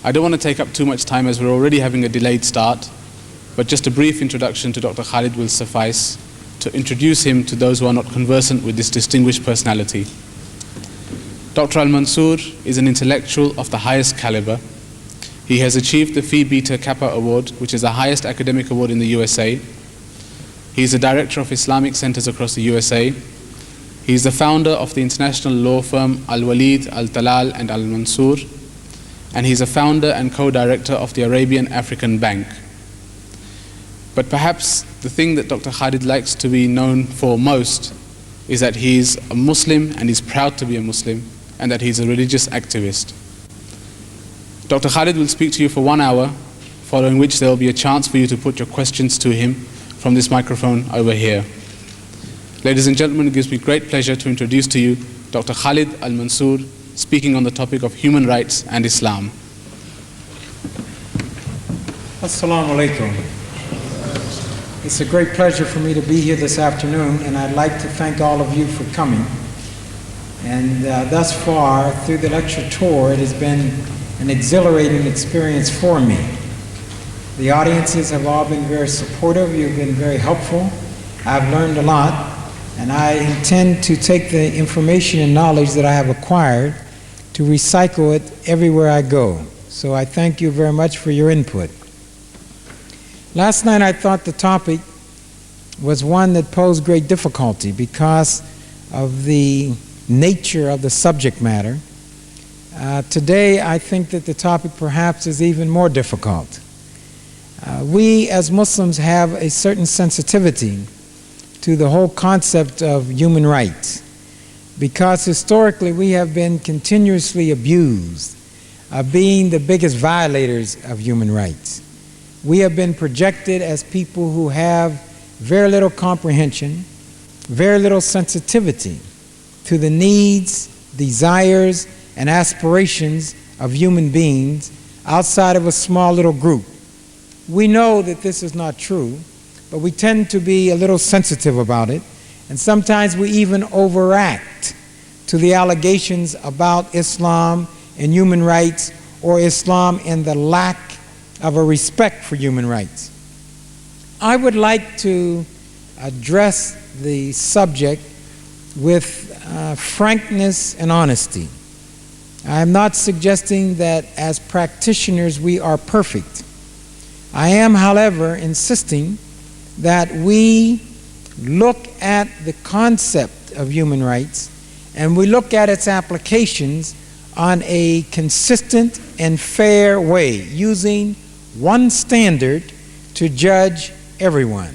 I don't want to take up too much time as we're already having a delayed start, but just a brief introduction to Dr. Khalid will suffice to introduce him to those who are not conversant with this distinguished personality. Dr. Al-Mansoor is an intellectual of the highest caliber. He has achieved the Phi Beta Kappa Award, which is the highest academic award in the USA. He is the director of Islamic centers across the USA. He is the founder of the international law firm Al-Walid, Al-Talal and Al-Mansoor, and he is a founder and co-director of the Arabian African Bank. But perhaps the thing that Dr. Khalid likes to be known for most is that he is a Muslim and he's proud to be a Muslim, and that he's a religious activist. Dr. Khalid will speak to you for 1 hour, following which there will be a chance for you to put your questions to him from this microphone over here. Ladies and gentlemen, it gives me great pleasure to introduce to you Dr. Khalid Al-Mansoor, speaking on the topic of human rights and Islam. Assalamu alaikum. It's a great pleasure for me to be here this afternoon, and I'd like to thank all of you for coming. And thus far, through the lecture tour, it has been an exhilarating experience for me. The audiences have all been very supportive. You've been very helpful. I've learned a lot, and I intend to take the information and knowledge that I have acquired to recycle it everywhere I go. So I thank you very much for your input. Last night I thought the topic was one that posed great difficulty because of the nature of the subject matter. Today I think that the topic perhaps is even more difficult. We as Muslims have a certain sensitivity to the whole concept of human rights because historically we have been continuously abused of being the biggest violators of human rights. We have been projected as people who have very little comprehension, very little sensitivity to the needs, desires, and aspirations of human beings outside of a small little group. We know that this is not true, but we tend to be a little sensitive about it, and sometimes we even overact to the allegations about Islam and human rights, or Islam and the lack of a respect for human rights. I would like to address the subject with frankness and honesty. I am not suggesting that as practitioners we are perfect. I am, however, insisting that we look at the concept of human rights and we look at its applications on a consistent and fair way, using one standard to judge everyone.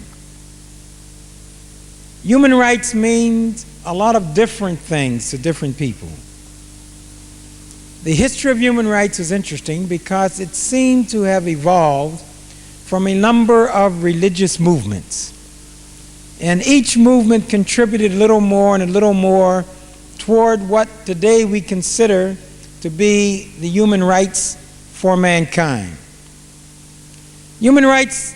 Human rights means a lot of different things to different people. The history of human rights is interesting because it seemed to have evolved from a number of religious movements. And each movement contributed a little more and a little more toward what today we consider to be the human rights for mankind. Human rights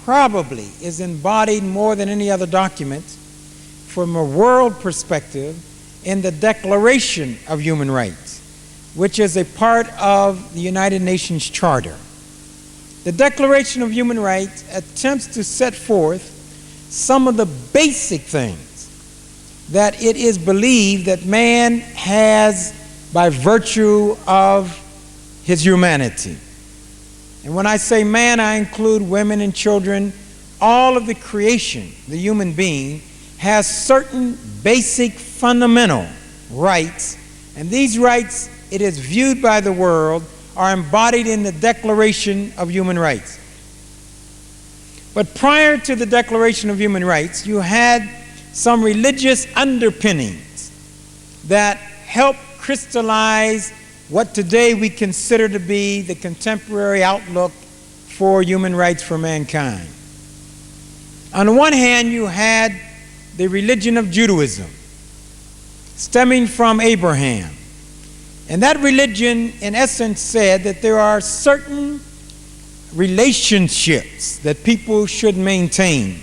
probably is embodied more than any other document from a world perspective in the Declaration of Human Rights, which is a part of the United Nations Charter. The Declaration of Human Rights attempts to set forth some of the basic things that it is believed that man has by virtue of his humanity. And when I say man, I include women and children. All of the creation, the human being, has certain basic fundamental rights, and these rights, it is viewed by the world, are embodied in the Declaration of Human Rights. But prior to the Declaration of Human Rights, you had some religious underpinnings that helped crystallize what today we consider to be the contemporary outlook for human rights for mankind. On the one hand, you had the religion of Judaism, stemming from Abraham. And that religion, in essence, said that there are certain relationships that people should maintain.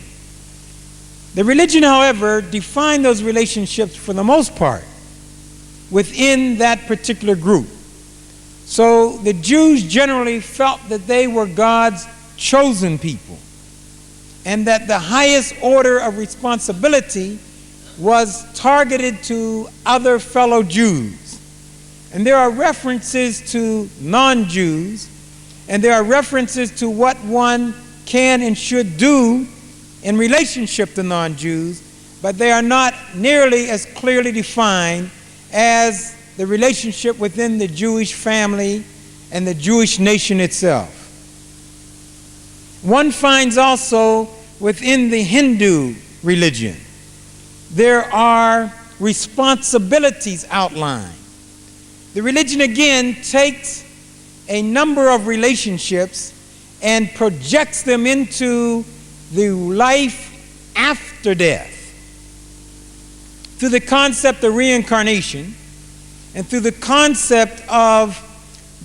The religion, however, defined those relationships for the most part within that particular group. So the Jews generally felt that they were God's chosen people, and that the highest order of responsibility was targeted to other fellow Jews. And there are references to non-Jews, and there are references to what one can and should do in relationship to non-Jews, but they are not nearly as clearly defined as the relationship within the Jewish family and the Jewish nation itself. One finds also within the Hindu religion, there are responsibilities outlined. The religion again takes a number of relationships and projects them into the life after death through the concept of reincarnation and through the concept of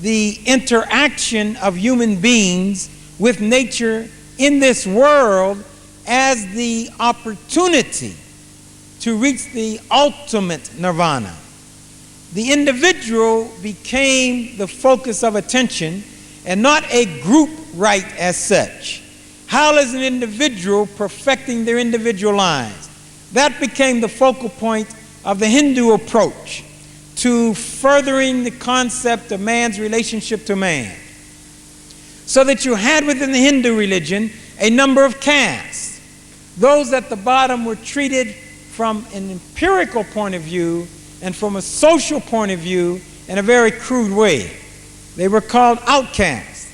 the interaction of human beings with nature in this world as the opportunity to reach the ultimate nirvana. The individual became the focus of attention and not a group right as such. How is an individual perfecting their individual lives? That became the focal point of the Hindu approach to furthering the concept of man's relationship to man. So that you had within the Hindu religion a number of castes. Those at the bottom were treated from an empirical point of view and from a social point of view in a very crude way. They were called outcasts.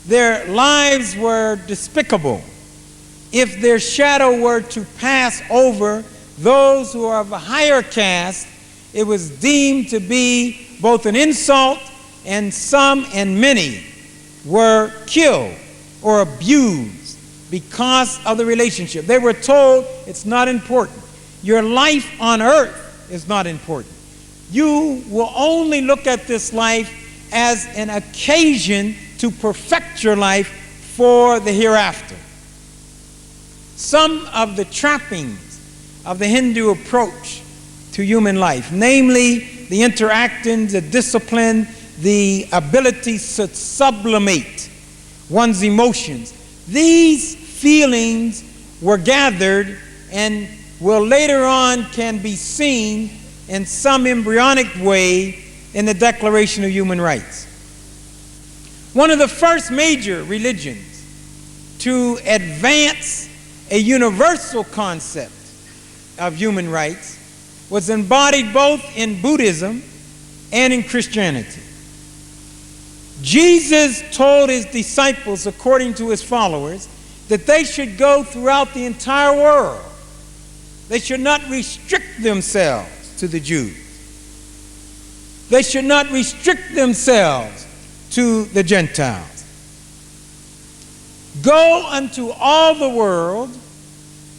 Their lives were despicable. If their shadow were to pass over those who are of a higher caste, it was deemed to be both an insult, and some and many were killed or abused because of the relationship. They were told it's not important. Your life on earth is not important. You will only look at this life as an occasion to perfect your life for the hereafter. Some of the trappings of the Hindu approach to human life, namely the interactions, the discipline, the ability to sublimate one's emotions, these feelings were gathered and will later on can be seen in some embryonic way in the Declaration of Human Rights. One of the first major religions to advance a universal concept of human rights was embodied both in Buddhism and in Christianity. Jesus told his disciples, according to his followers, that they should go throughout the entire world. They should not restrict themselves to the Jews. They should not restrict themselves to the Gentiles. Go unto all the world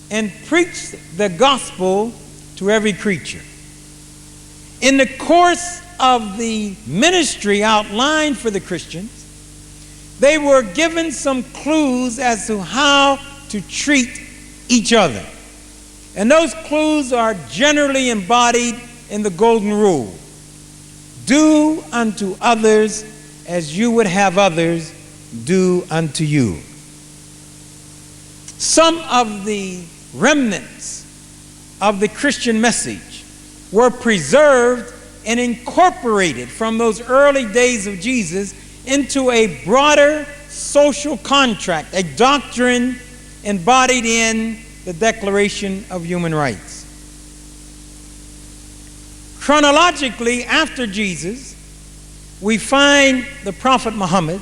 and preach the gospel to every creature. In the course of the ministry outlined for the Christians, they were given some clues as to how to treat each other. And those clues are generally embodied in the Golden Rule. Do unto others as you would have others do unto you. Some of the remnants of the Christian message were preserved and incorporated from those early days of Jesus into a broader social contract, a doctrine embodied in the Declaration of Human Rights. Chronologically, after Jesus, we find the Prophet Muhammad,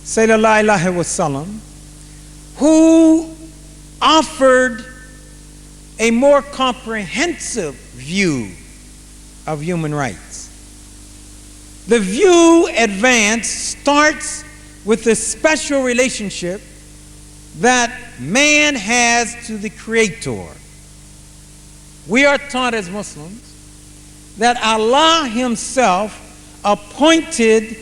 sallallahu alaihi wasallam, who offered a more comprehensive view of human rights. The view advanced starts with the special relationship that man has to the Creator. We are taught as Muslims that Allah Himself appointed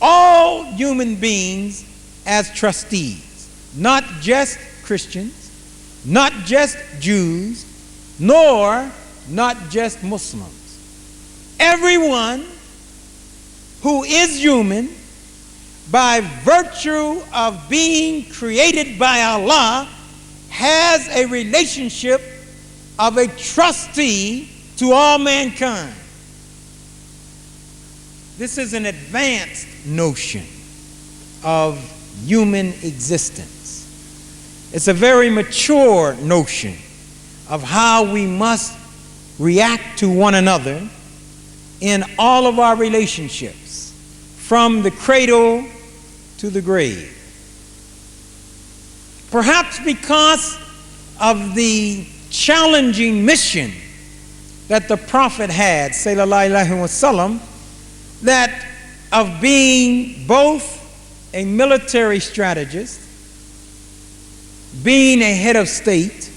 all human beings as trustees, not just Christians, not just Jews, nor not just Muslims. Everyone who is human by virtue of being created by Allah, has a relationship of a trustee to all mankind. This is an advanced notion of human existence. It's a very mature notion of how we must react to one another in all of our relationships, from the cradle to the grave. Perhaps because of the challenging mission that the Prophet had, sallallahu alaihi wasallam, that of being both a military strategist, being a head of state,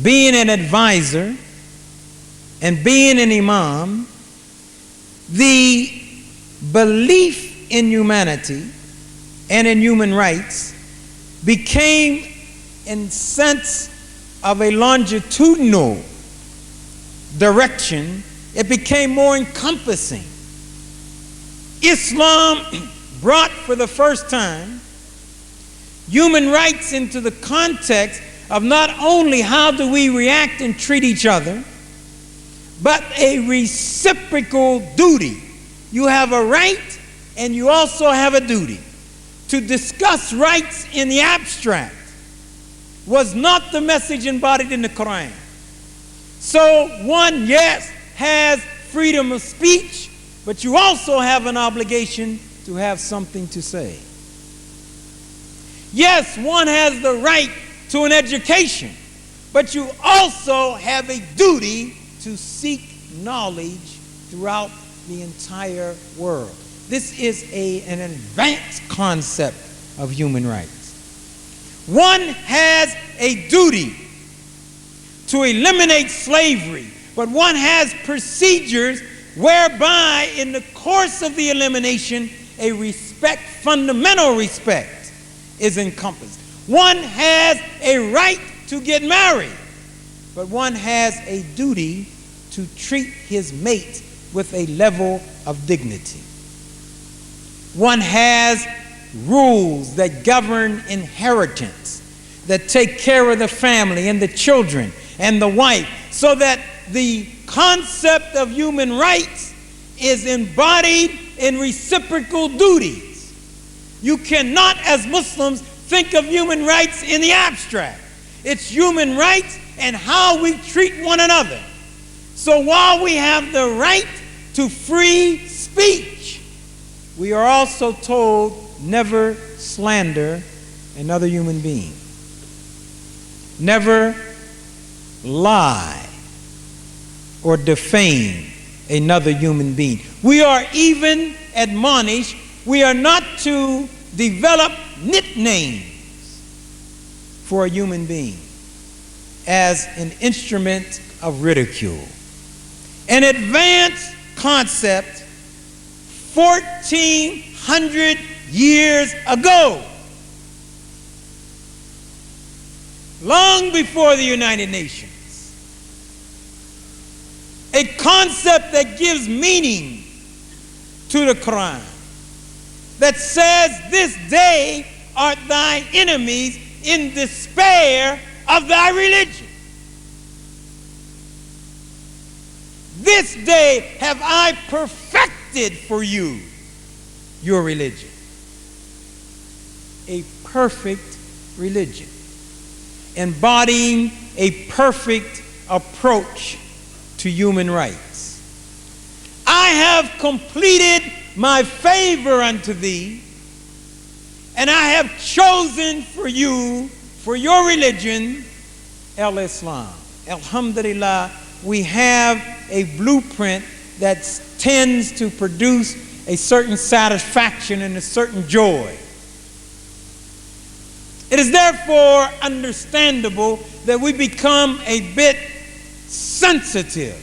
being an advisor, and being an imam, the belief in humanity and in human rights became, in sense of a longitudinal direction, it became more encompassing. Islam brought for the first time human rights into the context of not only how do we react and treat each other, but a reciprocal duty. You have a right and you also have a duty. To discuss rights in the abstract was not the message embodied in the Quran. So one, yes, has freedom of speech, but you also have an obligation to have something to say. Yes, one has the right to an education, but you also have a duty to seek knowledge throughout the entire world. This is an advanced concept of human rights. One has a duty to eliminate slavery, but one has procedures whereby in the course of the elimination, a respect, fundamental respect, is encompassed. One has a right to get married, but one has a duty to treat his mate with a level of dignity. One has rules that govern inheritance, that take care of the family and the children and the wife, so that the concept of human rights is embodied in reciprocal duties. You cannot, as Muslims, think of human rights in the abstract. It's human rights and how we treat one another. So while we have the right to free speech, we are also told never slander another human being. Never lie or defame another human being. We are even admonished we are not to develop nicknames for a human being as an instrument of ridicule. An advanced concept 1,400 years ago, long before the United Nations. A concept that gives meaning to the Quran, that says, this day art thy enemies in despair of thy religion. This day have I perfected for you your religion. A perfect religion, embodying a perfect approach to human rights. I have completed my favor unto thee, and I have chosen for you, for your religion, al-Islam. Alhamdulillah, we have a blueprint that tends to produce a certain satisfaction and a certain joy. It is therefore understandable that we become a bit sensitive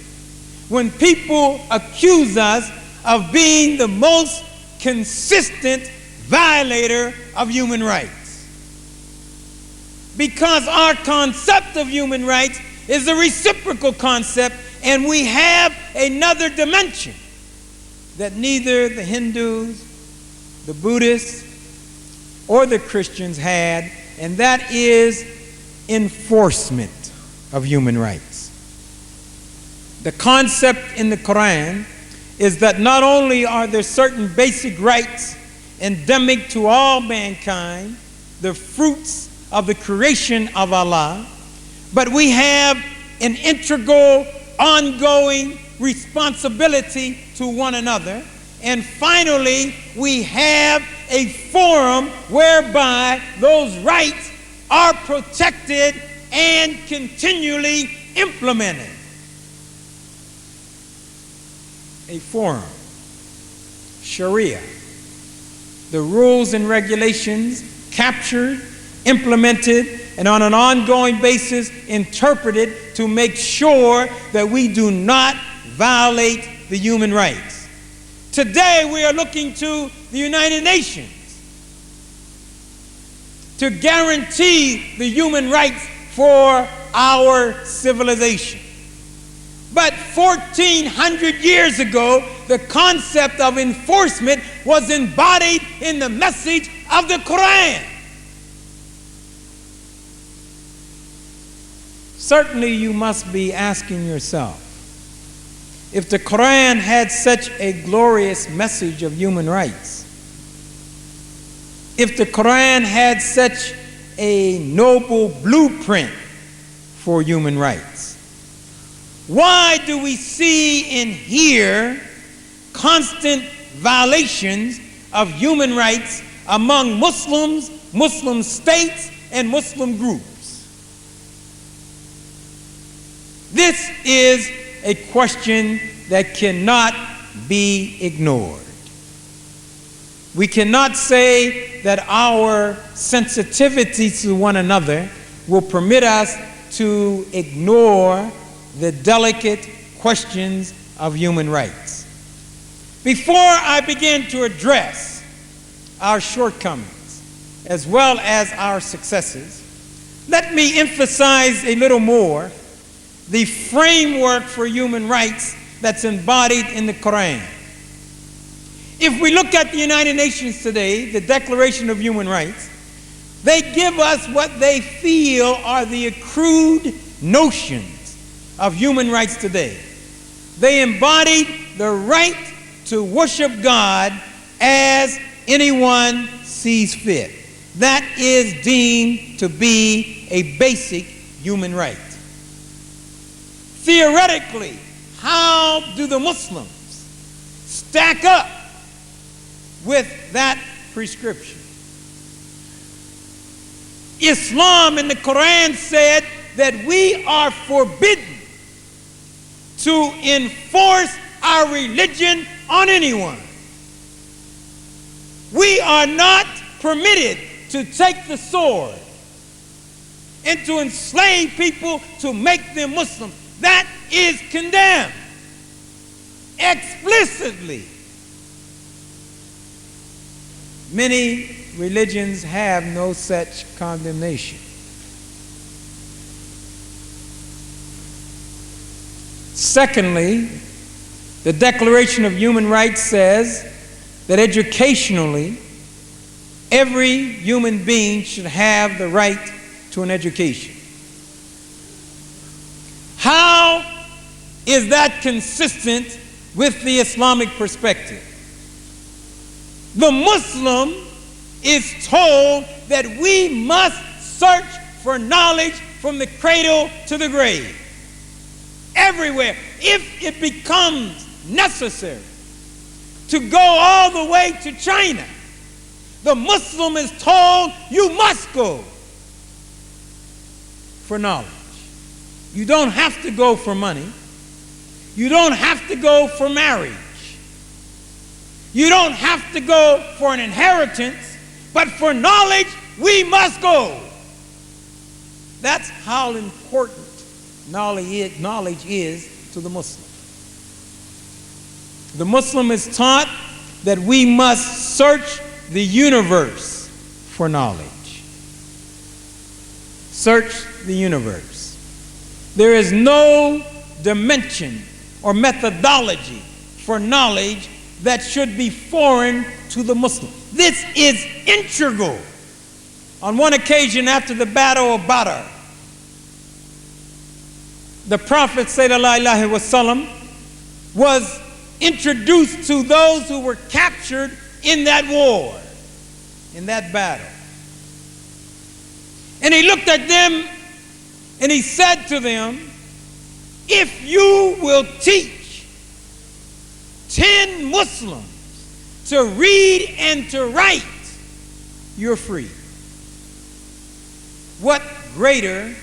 when people accuse us of being the most consistent violator of human rights. Because our concept of human rights is a reciprocal concept, and we have another dimension that neither the Hindus, the Buddhists, or the Christians had, and that is enforcement of human rights. The concept in the Quran is that not only are there certain basic rights endemic to all mankind, the fruits of the creation of Allah, but we have an integral, ongoing responsibility to one another. And finally, we have a forum whereby those rights are protected and continually implemented. A forum, Sharia, the rules and regulations captured, implemented, and on an ongoing basis interpreted to make sure that we do not violate the human rights. Today we are looking to the United Nations to guarantee the human rights for our civilization. But 1,400 years ago, the concept of enforcement was embodied in the message of the Quran. Certainly you must be asking yourself, if the Quran had such a glorious message of human rights, if the Quran had such a noble blueprint for human rights, why do we see and hear constant violations of human rights among Muslims, Muslim states, and Muslim groups? This is a question that cannot be ignored. We cannot say that our sensitivity to one another will permit us to ignore the delicate questions of human rights. Before I begin to address our shortcomings as well as our successes, let me emphasize a little more the framework for human rights that's embodied in the Quran. If we look at the United Nations today, the Declaration of Human Rights, they give us what they feel are the accrued notions of human rights today. They embody the right to worship God as anyone sees fit. That is deemed to be a basic human right. Theoretically, how do the Muslims stack up with that prescription? Islam in the Quran said that we are forbidden to enforce our religion on anyone. We are not permitted to take the sword and to enslave people to make them Muslims. That is condemned explicitly. Many religions have no such condemnation. Secondly, the Declaration of Human Rights says that educationally, every human being should have the right to an education. How is that consistent with the Islamic perspective? The Muslim is told that we must search for knowledge from the cradle to the grave. Everywhere. If it becomes necessary to go all the way to China, the Muslim is told you must go for knowledge. You don't have to go for money. You don't have to go for marriage. You don't have to go for an inheritance, but for knowledge, we must go. That's how important knowledge is to the Muslim. The Muslim is taught that we must search the universe for knowledge. Search the universe. There is no dimension or methodology for knowledge that should be foreign to the Muslim. This is integral. On one occasion after the Battle of Badr, the Prophet sallallahu alaihi wasallam was introduced to those who were captured in that war, in that battle. And he looked at them and he said to them, if you will teach 10 Muslims to read and to write, you're free. What greater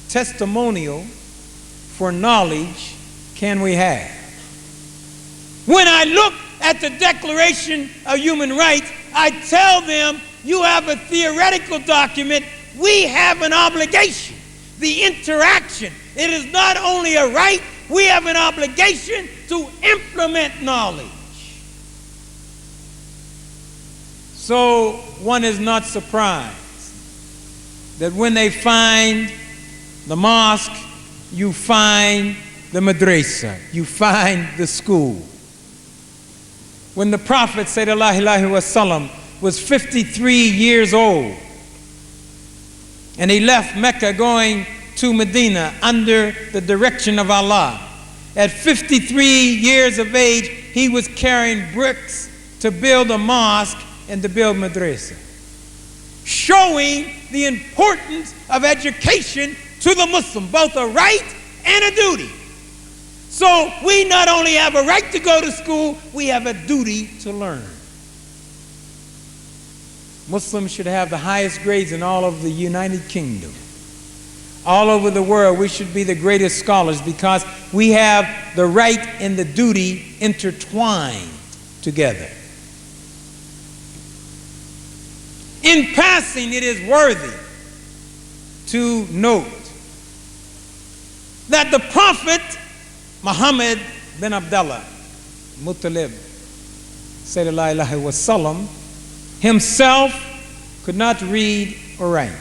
testimonial for knowledge can we have? When I look at the Declaration of Human Rights, I tell them, you have a theoretical document, we have an obligation. The interaction. It is not only a right, we have an obligation to implement knowledge. So one is not surprised that when they find the mosque, you find the madrasa, you find the school. When the Prophet sallallahu alaihi wasallam was 53 years old, and he left Mecca going to Medina under the direction of Allah. At 53 years of age, he was carrying bricks to build a mosque and to build madrasa, showing the importance of education to the Muslim, both a right and a duty. So we not only have a right to go to school, we have a duty to learn. Muslims should have the highest grades in all of the United Kingdom. All over the world, we should be the greatest scholars because we have the right and the duty intertwined together. In passing, it is worthy to note that the Prophet Muhammad bin Abdullah Muttalib sallallahu alaihi wasallam himself could not read or write.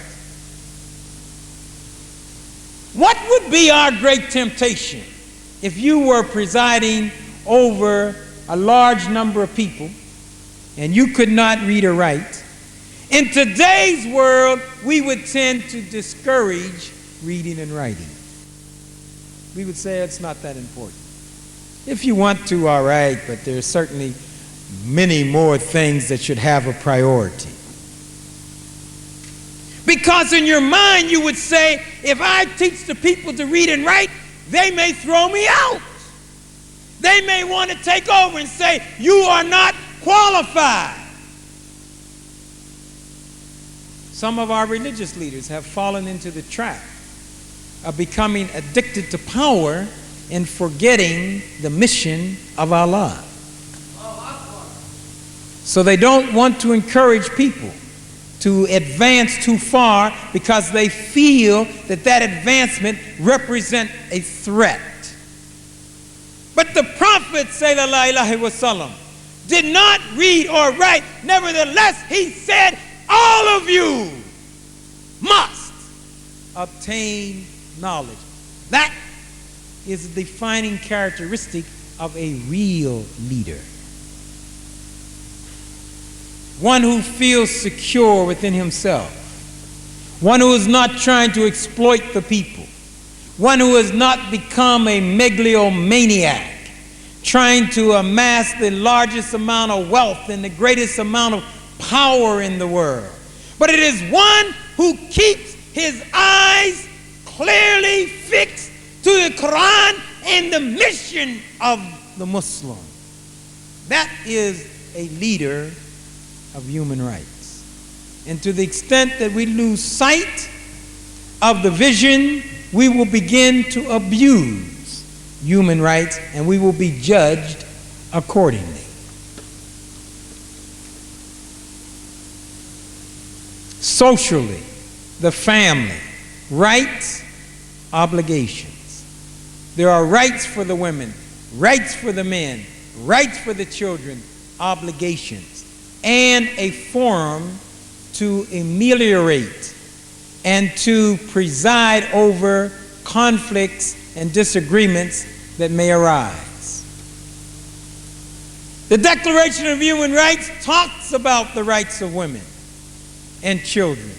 What would be our great temptation if you were presiding over a large number of people and you could not read or write? In today's world, we would tend to discourage reading and writing. We would say it's not that important. If you want to, all right, but there's certainly many more things that should have a priority. Because in your mind you would say, if I teach the people to read and write, they may throw me out. They may want to take over and say, you are not qualified. Some of our religious leaders have fallen into the trap of becoming addicted to power and forgetting the mission of Allah. So they don't want to encourage people to advance too far because they feel that that advancement represents a threat. But the Prophet sallallahu alaihi wasallam did not read or write. Nevertheless, he said, all of you must obtain knowledge. That is a defining characteristic of a real leader. One who feels secure within himself. One who is not trying to exploit the people. One who has not become a megalomaniac, trying to amass the largest amount of wealth and the greatest amount of power in the world. But it is one who keeps his eyes clearly fixed to the Quran and the mission of the Muslim. That is a leader of human rights. And to the extent that we lose sight of the vision, we will begin to abuse human rights and we will be judged accordingly. Socially, the family, rights, obligations. There are rights for the women, rights for the men, rights for the children, obligations, and a forum to ameliorate and to preside over conflicts and disagreements that may arise. The Declaration of Human Rights talks about the rights of women and children.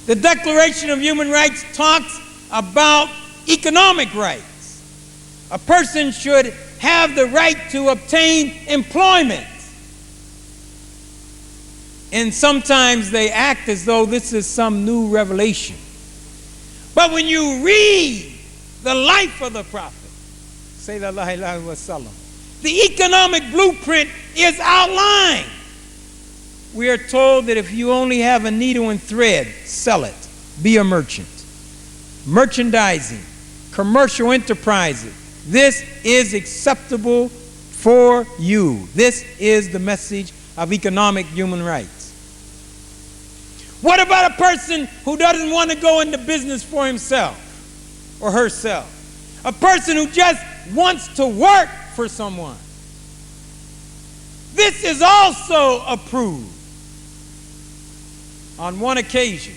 The Declaration of Human Rights talks about economic rights. A person should have the right to obtain employment. And sometimes they act as though this is some new revelation. But when you read the life of the Prophet, sallallahu alaihi wasallam, the economic blueprint is outlined. We are told that if you only have a needle and thread, sell it. Be a merchant. Merchandising, commercial enterprises. This is acceptable for you. This is the message of economic human rights. What about a person who doesn't want to go into business for himself or herself? A person who just wants to work for someone. This is also approved. On one occasion,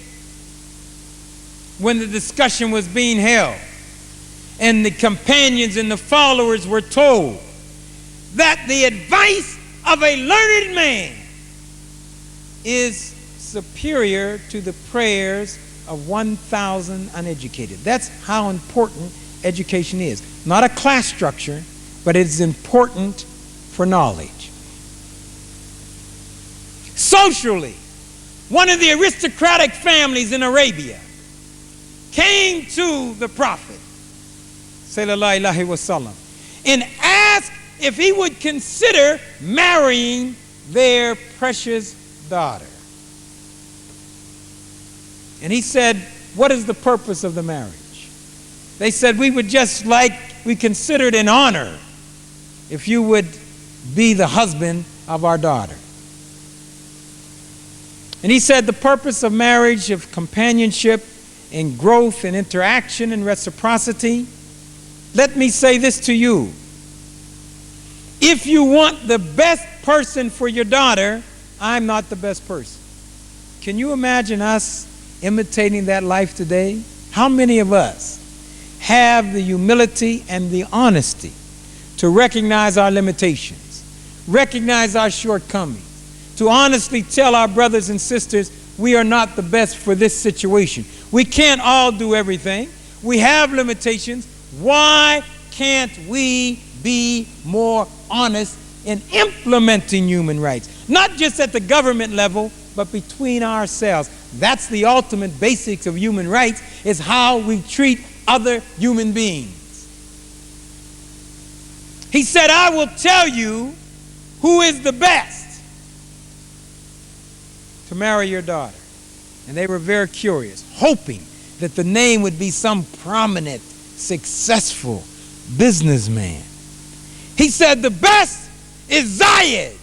when the discussion was being held, and the companions and the followers were told that the advice of a learned man is superior to the prayers of 1,000 uneducated. That's how important education is. Not a class structure, but it's important for knowledge. Socially, one of the aristocratic families in Arabia came to the Prophet, sallallahu alaihi wasallam, and asked if he would consider marrying their precious daughter. And he said, what is the purpose of the marriage? They said, we consider it an honor if you would be the husband of our daughter. And he said, the purpose of marriage, of companionship and growth and interaction and reciprocity, let me say this to you. If you want the best person for your daughter, I'm not the best person. Can you imagine us imitating that life today? How many of us have the humility and the honesty to recognize our limitations, recognize our shortcomings, to honestly tell our brothers and sisters we are not the best for this situation? We can't all do everything. We have limitations. Why can't we be more honest in implementing human rights? Not just at the government level, but between ourselves. That's the ultimate basics of human rights, is how we treat other human beings. He said, I will tell you who is the best to marry your daughter. And they were very curious, hoping that the name would be some prominent, successful businessman. He said, the best is Zayed.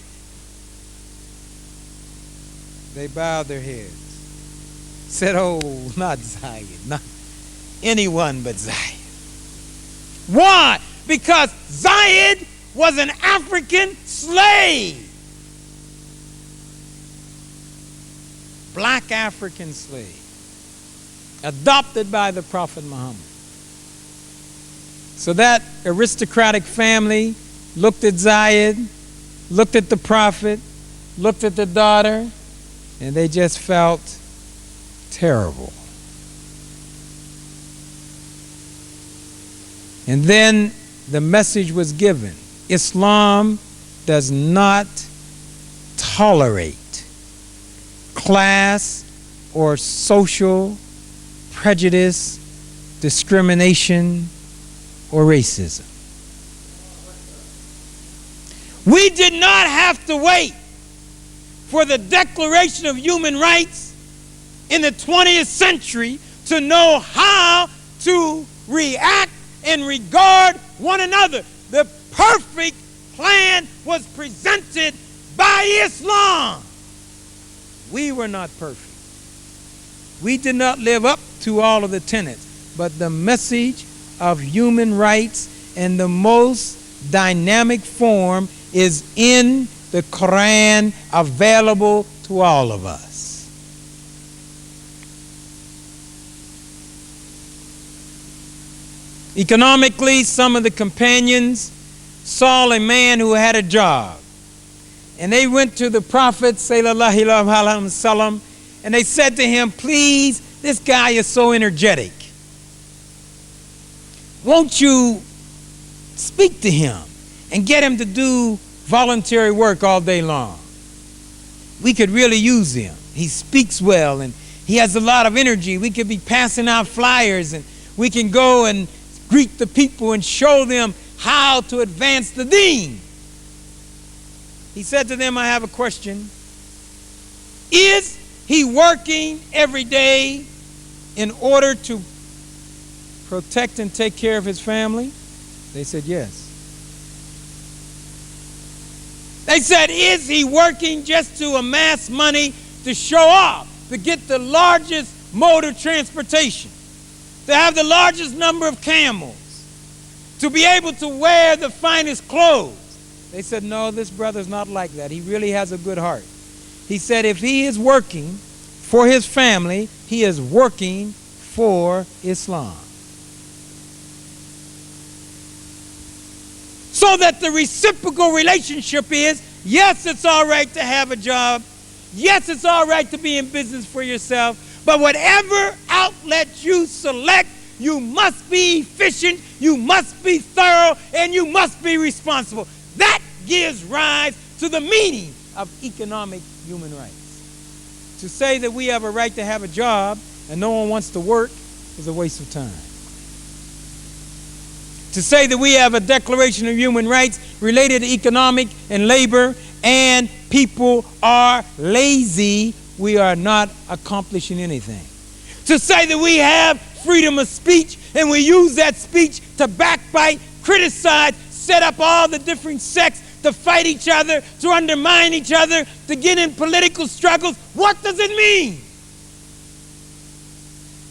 They bowed their heads. Said, oh, not Zayed, not anyone but Zayed. Why? Because Zayed was an African slave. Black African slave, adopted by the Prophet Muhammad. So that aristocratic family looked at Zayed, looked at the Prophet, looked at the daughter, and they just felt terrible. And then the message was given. Islam does not tolerate class or social prejudice, discrimination, or racism. We did not have to wait for the Declaration of Human Rights in the 20th century to know how to react and regard one another. The perfect plan was presented by Islam. We were not perfect. We did not live up to all of the tenets, but the message of human rights in the most dynamic form is in the Quran, available to all of us. Economically, some of the companions saw a man who had a job. And they went to the Prophet, sallallahu alaihi wasallam, and they said to him, please, this guy is so energetic. Won't you speak to him and get him to do voluntary work all day long? We could really use him. He speaks well and he has a lot of energy. We could be passing out flyers and we can go and greet the people and show them how to advance the deen. He said to them, I have a question. Is he working every day in order to protect and take care of his family? They said, yes. They said, is he working just to amass money to show off, to get the largest mode of transportation, to have the largest number of camels, to be able to wear the finest clothes? They said, no, this brother's not like that. He really has a good heart. He said, if he is working for his family, he is working for Islam. So that the reciprocal relationship is, yes, it's all right to have a job. Yes, it's all right to be in business for yourself. But whatever outlet you select, you must be efficient, you must be thorough, and you must be responsible. That gives rise to the meaning of economic human rights. To say that we have a right to have a job and no one wants to work is a waste of time. To say that we have a Declaration of Human Rights related to economic and labor and people are lazy, we are not accomplishing anything. To say that we have freedom of speech and we use that speech to backbite, criticize, set up all the different sects to fight each other, to undermine each other, to get in political struggles, what does it mean?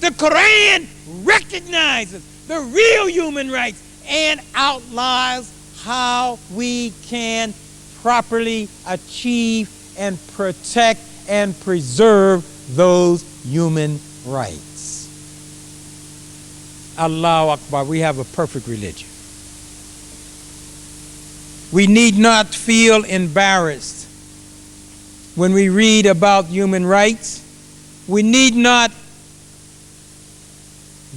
The Quran recognizes the real human rights and outlines how we can properly achieve and protect and preserve those human rights. Allahu Akbar, we have a perfect religion. We need not feel embarrassed when we read about human rights. We need not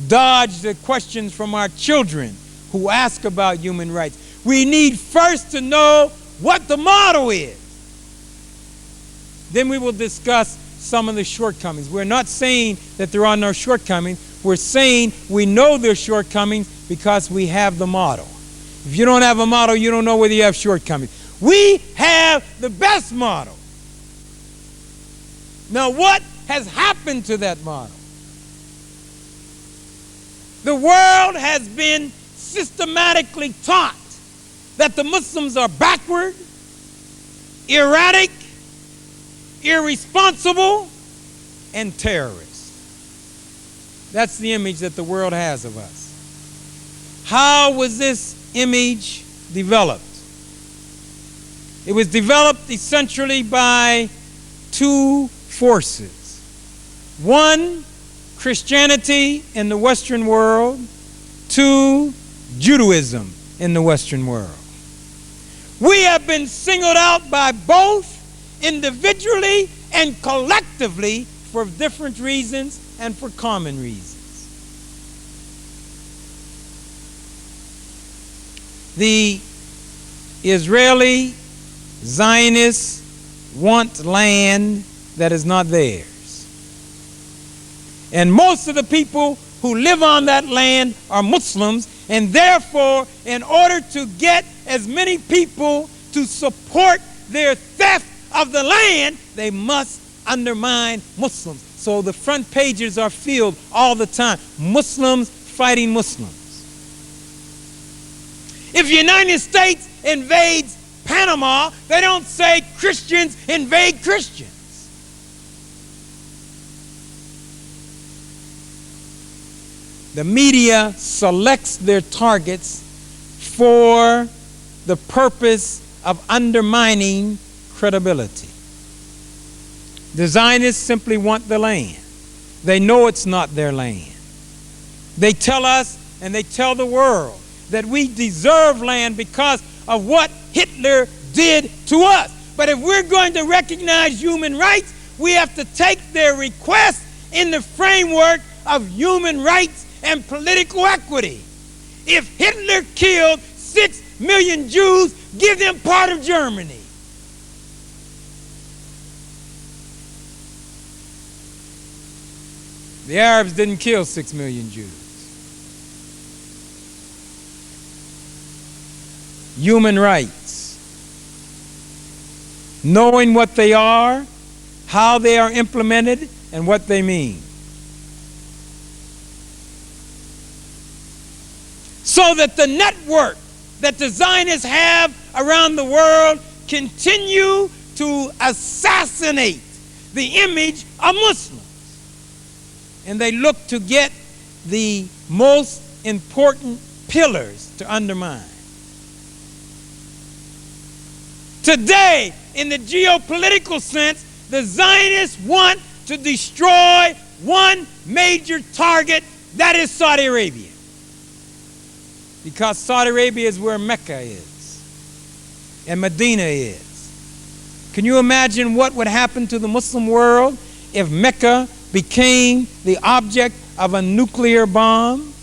dodge the questions from our children who ask about human rights. We need first to know what the motto is. Then we will discuss some of the shortcomings. We're not saying that there are no shortcomings. We're saying we know there's shortcomings because we have the motto. If you don't have a motto, you don't know whether you have shortcomings. We have the best motto. Now, what has happened to that motto? The world has been systematically taught that the Muslims are backward, erratic, irresponsible, and terrorists. That's the image that the world has of us. How was this image developed? It was developed essentially by two forces. One, Christianity in the Western world. Two, Judaism in the Western world. We have been singled out by both individually and collectively for different reasons and for common reasons. The Israeli Zionists want land that is not theirs. And most of the people who live on that land are Muslims, and therefore, in order to get as many people to support their theft of the land, they must undermine Muslims. So the front pages are filled all the time. Muslims fighting Muslims. If the United States invades Panama, they don't say Christians invade Christians. The media selects their targets for the purpose of undermining credibility. The Zionists simply want the land. They know it's not their land. They tell us and they tell the world that we deserve land because of what Hitler did to us. But if we're going to recognize human rights, we have to take their request in the framework of human rights and political equity. If Hitler killed 6 million Jews, give them part of Germany. The Arabs didn't kill 6 million Jews. Human rights. Knowing what they are, how they are implemented, and what they mean. So that the network that the Zionists have around the world continue to assassinate the image of Muslims. And they look to get the most important pillars to undermine. Today, in the geopolitical sense, the Zionists want to destroy one major target, that is Saudi Arabia. Because Saudi Arabia is where Mecca is and Medina is. Can you imagine what would happen to the Muslim world if Mecca became the object of a nuclear bomb?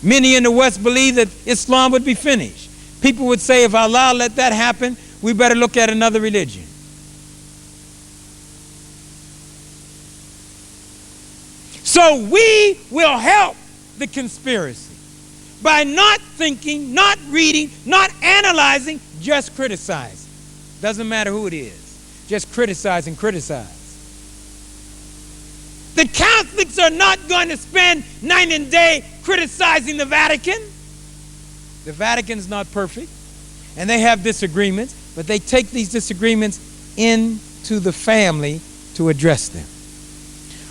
Many in the West believe that Islam would be finished. People would say, if Allah let that happen, we better look at another religion. So we will help the conspiracy by not thinking, not reading, not analyzing, just criticizing. Doesn't matter who it is. Just criticize and criticize. The Catholics are not going to spend night and day criticizing the Vatican. The Vatican's not perfect, and they have disagreements, but they take these disagreements into the family to address them.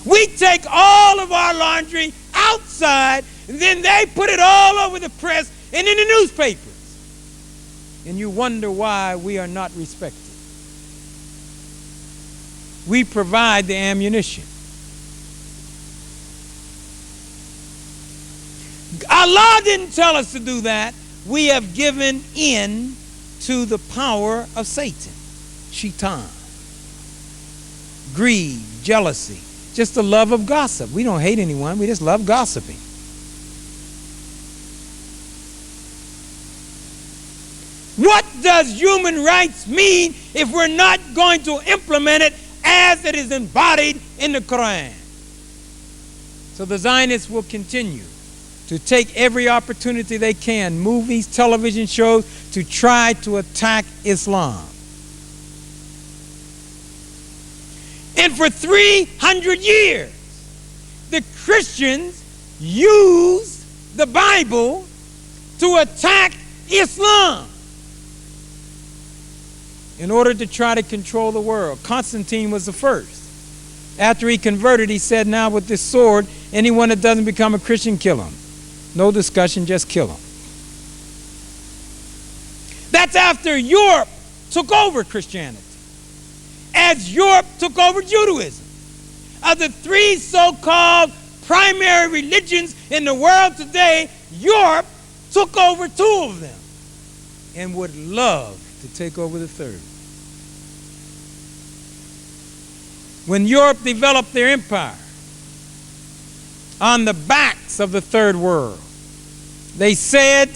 We take all of our laundry outside, and then they put it all over the press and in the newspapers. And you wonder why we are not respected. We provide the ammunition. Allah didn't tell us to do that. We have given in to the power of Satan, Shaitan. Greed, jealousy, just the love of gossip. We don't hate anyone, we just love gossiping. What does human rights mean if we're not going to implement it as it is embodied in the Quran? So the Zionists will continue to take every opportunity they can, movies, television shows, to try to attack Islam. And for 300 years, the Christians used the Bible to attack Islam in order to try to control the world. Constantine was the first. After he converted, he said, now with this sword, anyone that doesn't become a Christian, kill him. No discussion, just kill him. That's after Europe took over Christianity. As Europe took over Judaism. Of the three so-called primary religions in the world today, Europe took over two of them and would love to take over the third. When Europe developed their empire on the backs of the third world, they said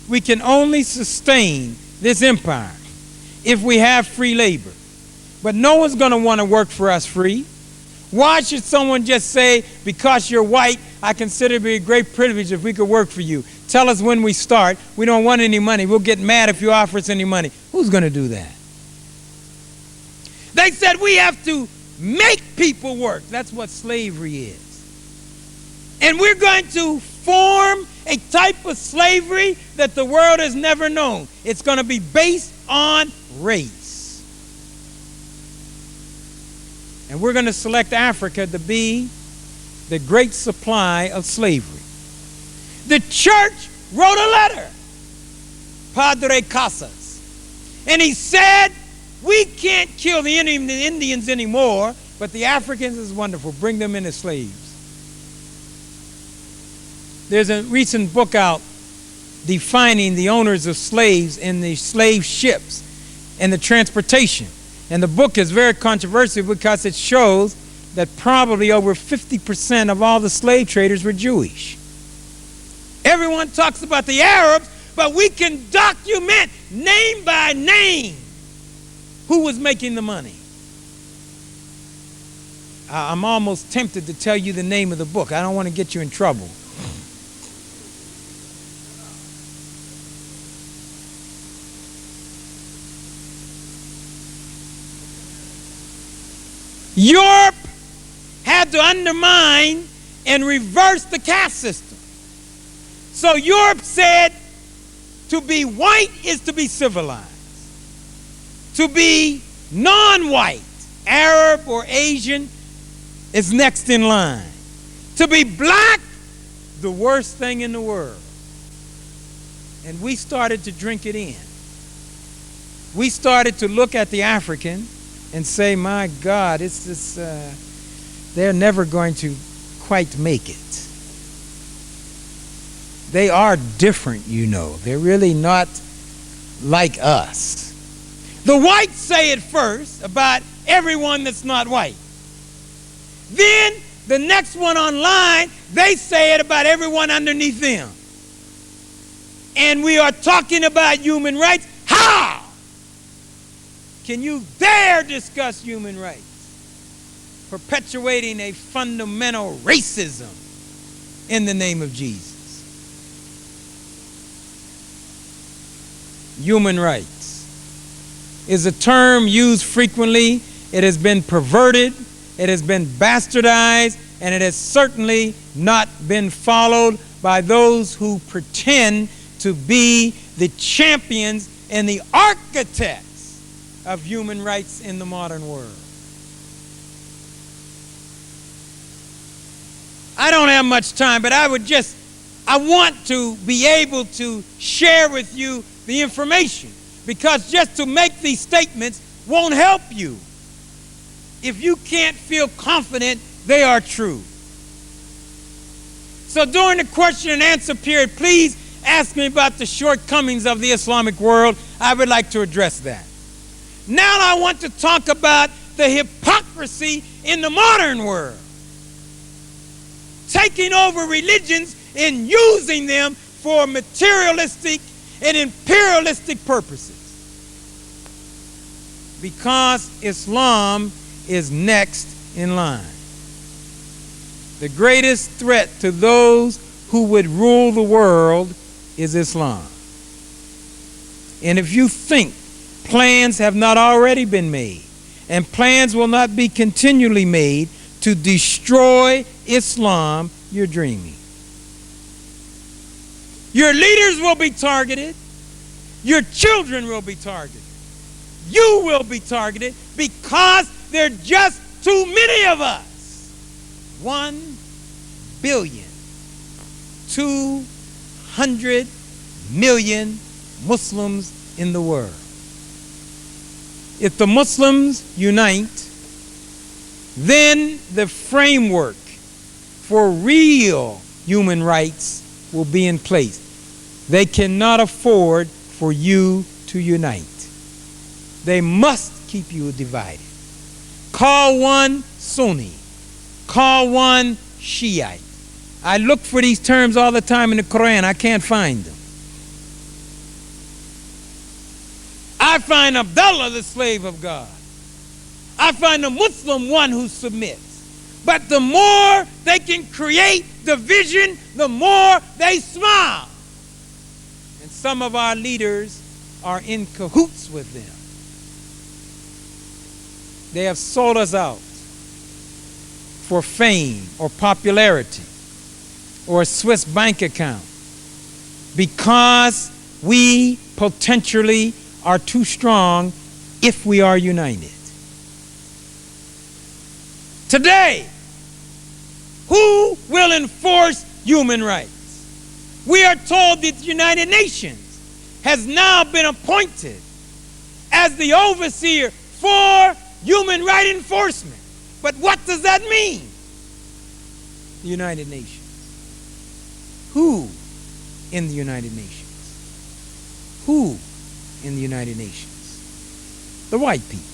we can only sustain this empire if we have free labor. But no one's going to want to work for us free. Why should someone just say, because you're white, I consider it to be a great privilege if we could work for you. Tell us when we start. We don't want any money. We'll get mad if you offer us any money. Who's going to do that? They said we have to make people work. That's what slavery is. And we're going to form a type of slavery that the world has never known. It's going to be based on race. And we're going to select Africa to be the great supply of slavery. The church wrote a letter, Padre Casas, and he said, we can't kill the Indians anymore, but the Africans is wonderful. Bring them in as slaves. There's a recent book out defining the owners of slaves and the slave ships and the transportation. And the book is very controversial because it shows that probably over 50% of all the slave traders were Jewish. Everyone talks about the Arabs, but we can document name by name who was making the money. I'm almost tempted to tell you the name of the book. I don't want to get you in trouble. Europe had to undermine and reverse the caste system. So Europe said to be white is to be civilized. To be non-white, Arab or Asian, is next in line. To be black, the worst thing in the world. And we started to drink it in. We started to look at the African and say, my God, they're never going to quite make it. They are different, you know. They're really not like us. The whites say it first about everyone that's not white. Then the next one online, they say it about everyone underneath them. And we are talking about human rights. How can you dare discuss human rights? Perpetuating a fundamental racism in the name of Jesus. Human rights is a term used frequently. It has been perverted, it has been bastardized, and it has certainly not been followed by those who pretend to be the champions and the architects of human rights in the modern world. I don't have much time, but I want to be able to share with you the information, because just to make these statements won't help you if you can't feel confident they are true. So during the question and answer period, please ask me about the shortcomings of the Islamic world. I would like to address that. Now I want to talk about the hypocrisy in the modern world, taking over religions and using them for materialistic and imperialistic purposes. Because Islam is next in line. The greatest threat to those who would rule the world is Islam. And if you think plans have not already been made, and plans will not be continually made to destroy Islam, you're dreaming. Your leaders will be targeted. Your children will be targeted. You will be targeted because there are just too many of us. 1,200,000,000 Muslims in the world. If the Muslims unite, then the framework for real human rights will be in place. They cannot afford for you to unite. They must keep you divided. Call one Sunni. Call one Shiite. I look for these terms all the time in the Quran. I can't find them. I find Abdullah the slave of God. I find the Muslim one who submits. But the more they can create division, the more they smile. And some of our leaders are in cahoots with them. They have sold us out for fame or popularity or a Swiss bank account because we potentially are too strong if we are united. Today, who will enforce human rights? We are told that the United Nations has now been appointed as the overseer for human right enforcement. But what does that mean? The United Nations. Who in the United Nations? Who in the United Nations? The white people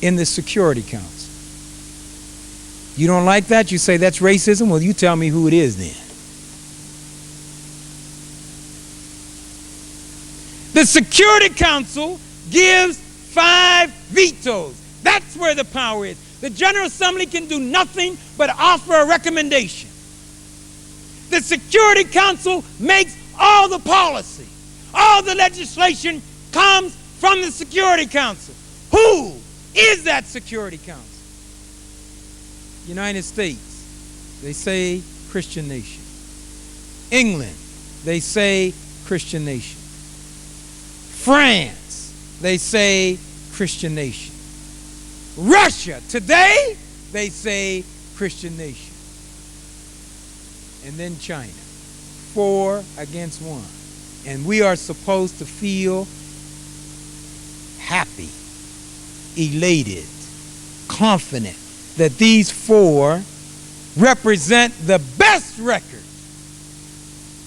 in the Security Council. You don't like that? You say that's racism? Well, you tell me who it is then. The Security Council gives 5 vetoes. That's where the power is. The General Assembly can do nothing but offer a recommendation. The Security Council makes all the policy. All the legislation comes from the Security Council. Who is that Security Council? United States, they say Christian nation. England, they say Christian nation. France, they say Christian nation. Russia, today, they say Christian nation. And then China, 4 against 1. And we are supposed to feel happy, elated, confident that these 4 represent the best record.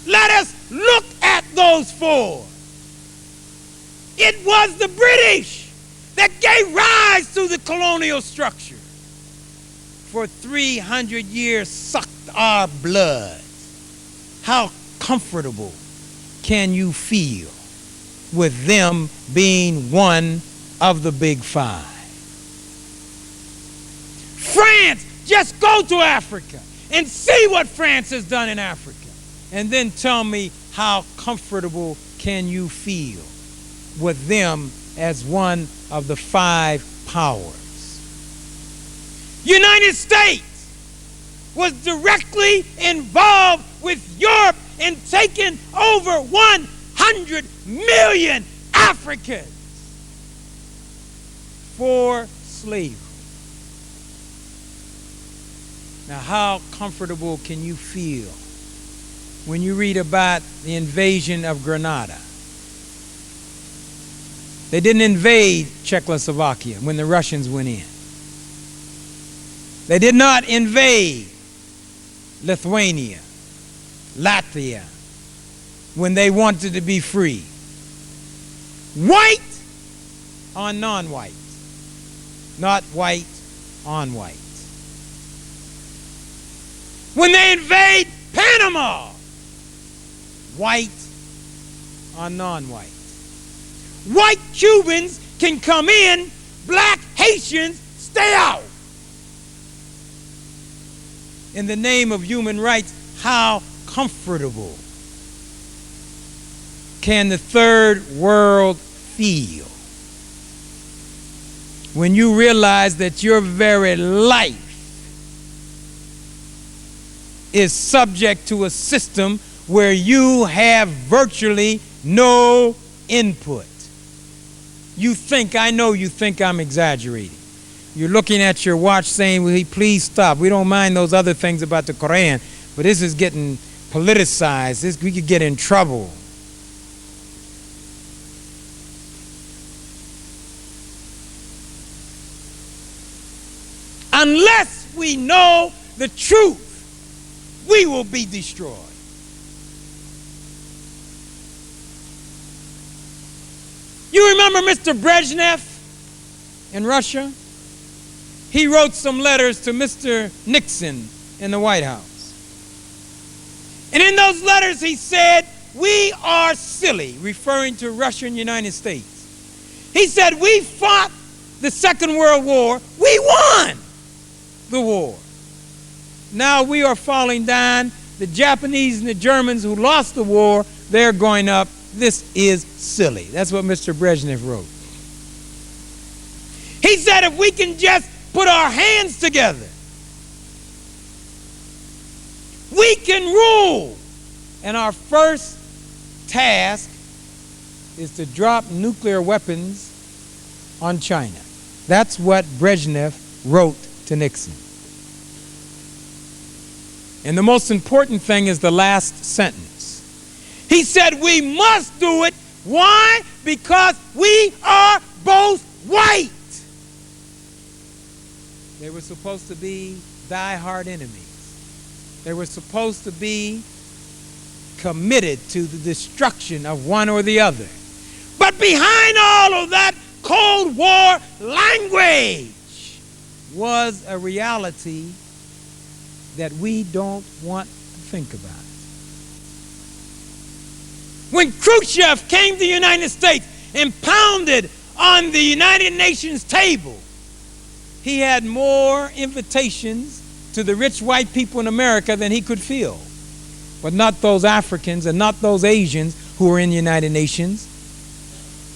Let us look at those 4. It was the British that gave rise to the colonial structure. For 300 years sucked our blood. How comfortable can you feel with them being one of the big 5? France, just go to Africa and see what France has done in Africa. And then tell me how comfortable can you feel with them as one of the 5 powers. United States was directly involved with Europe in taking over 100 million Africans for slavery. Now, how comfortable can you feel when you read about the invasion of Grenada? They didn't invade Czechoslovakia when the Russians went in. They did not invade Lithuania, Latvia, when they wanted to be free. White on non-white, not white on white. When they invade Panama, white on non-white. White Cubans can come in, black Haitians stay out. In the name of human rights, how comfortable can the third world feel when you realize that your very life is subject to a system where you have virtually no input? You think, I know you think I'm exaggerating. You're looking at your watch saying, will he please stop? We don't mind those other things about the Quran, but this is getting politicized. We could get in trouble. Unless we know the truth, we will be destroyed. You remember Mr. Brezhnev in Russia? He wrote some letters to Mr. Nixon in the White House. And in those letters he said, we are silly, referring to Russia and the United States. He said, we fought the Second World War. We won the war. Now we are falling down. The Japanese and the Germans who lost the war, they're going up. This is silly. That's what Mr. Brezhnev wrote. He said if we can just put our hands together, we can rule. And our first task is to drop nuclear weapons on China. That's what Brezhnev wrote to Nixon. And the most important thing is the last sentence. He said we must do it. Why? Because we are both white. They were supposed to be die-hard enemies. They were supposed to be committed to the destruction of one or the other. But behind all of that Cold War language was a reality that we don't want to think about. When Khrushchev came to the United States and pounded on the United Nations table, he had more invitations to the rich white people in America than he could fill. But not those Africans and not those Asians who were in the United Nations.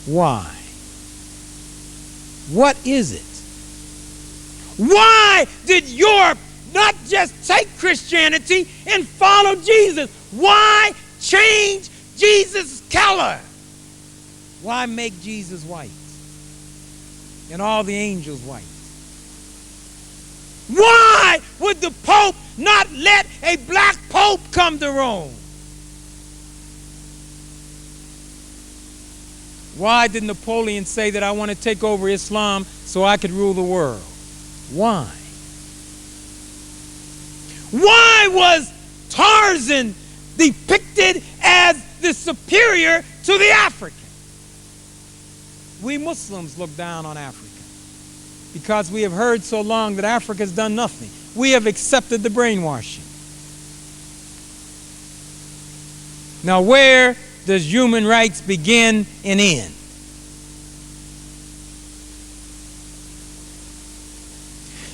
Why? What is it? Why did Europe not just take Christianity and follow Jesus? Why change Jesus' color? Why make Jesus white and all the angels white? Why would the Pope not let a black Pope come to Rome? Why did Napoleon say that I want to take over Islam so I could rule the world? Why? Why was Tarzan depicted as the superior to the African? We Muslims look down on Africa because we have heard so long that Africa's done nothing. We have accepted the brainwashing. Now, where does human rights begin and end?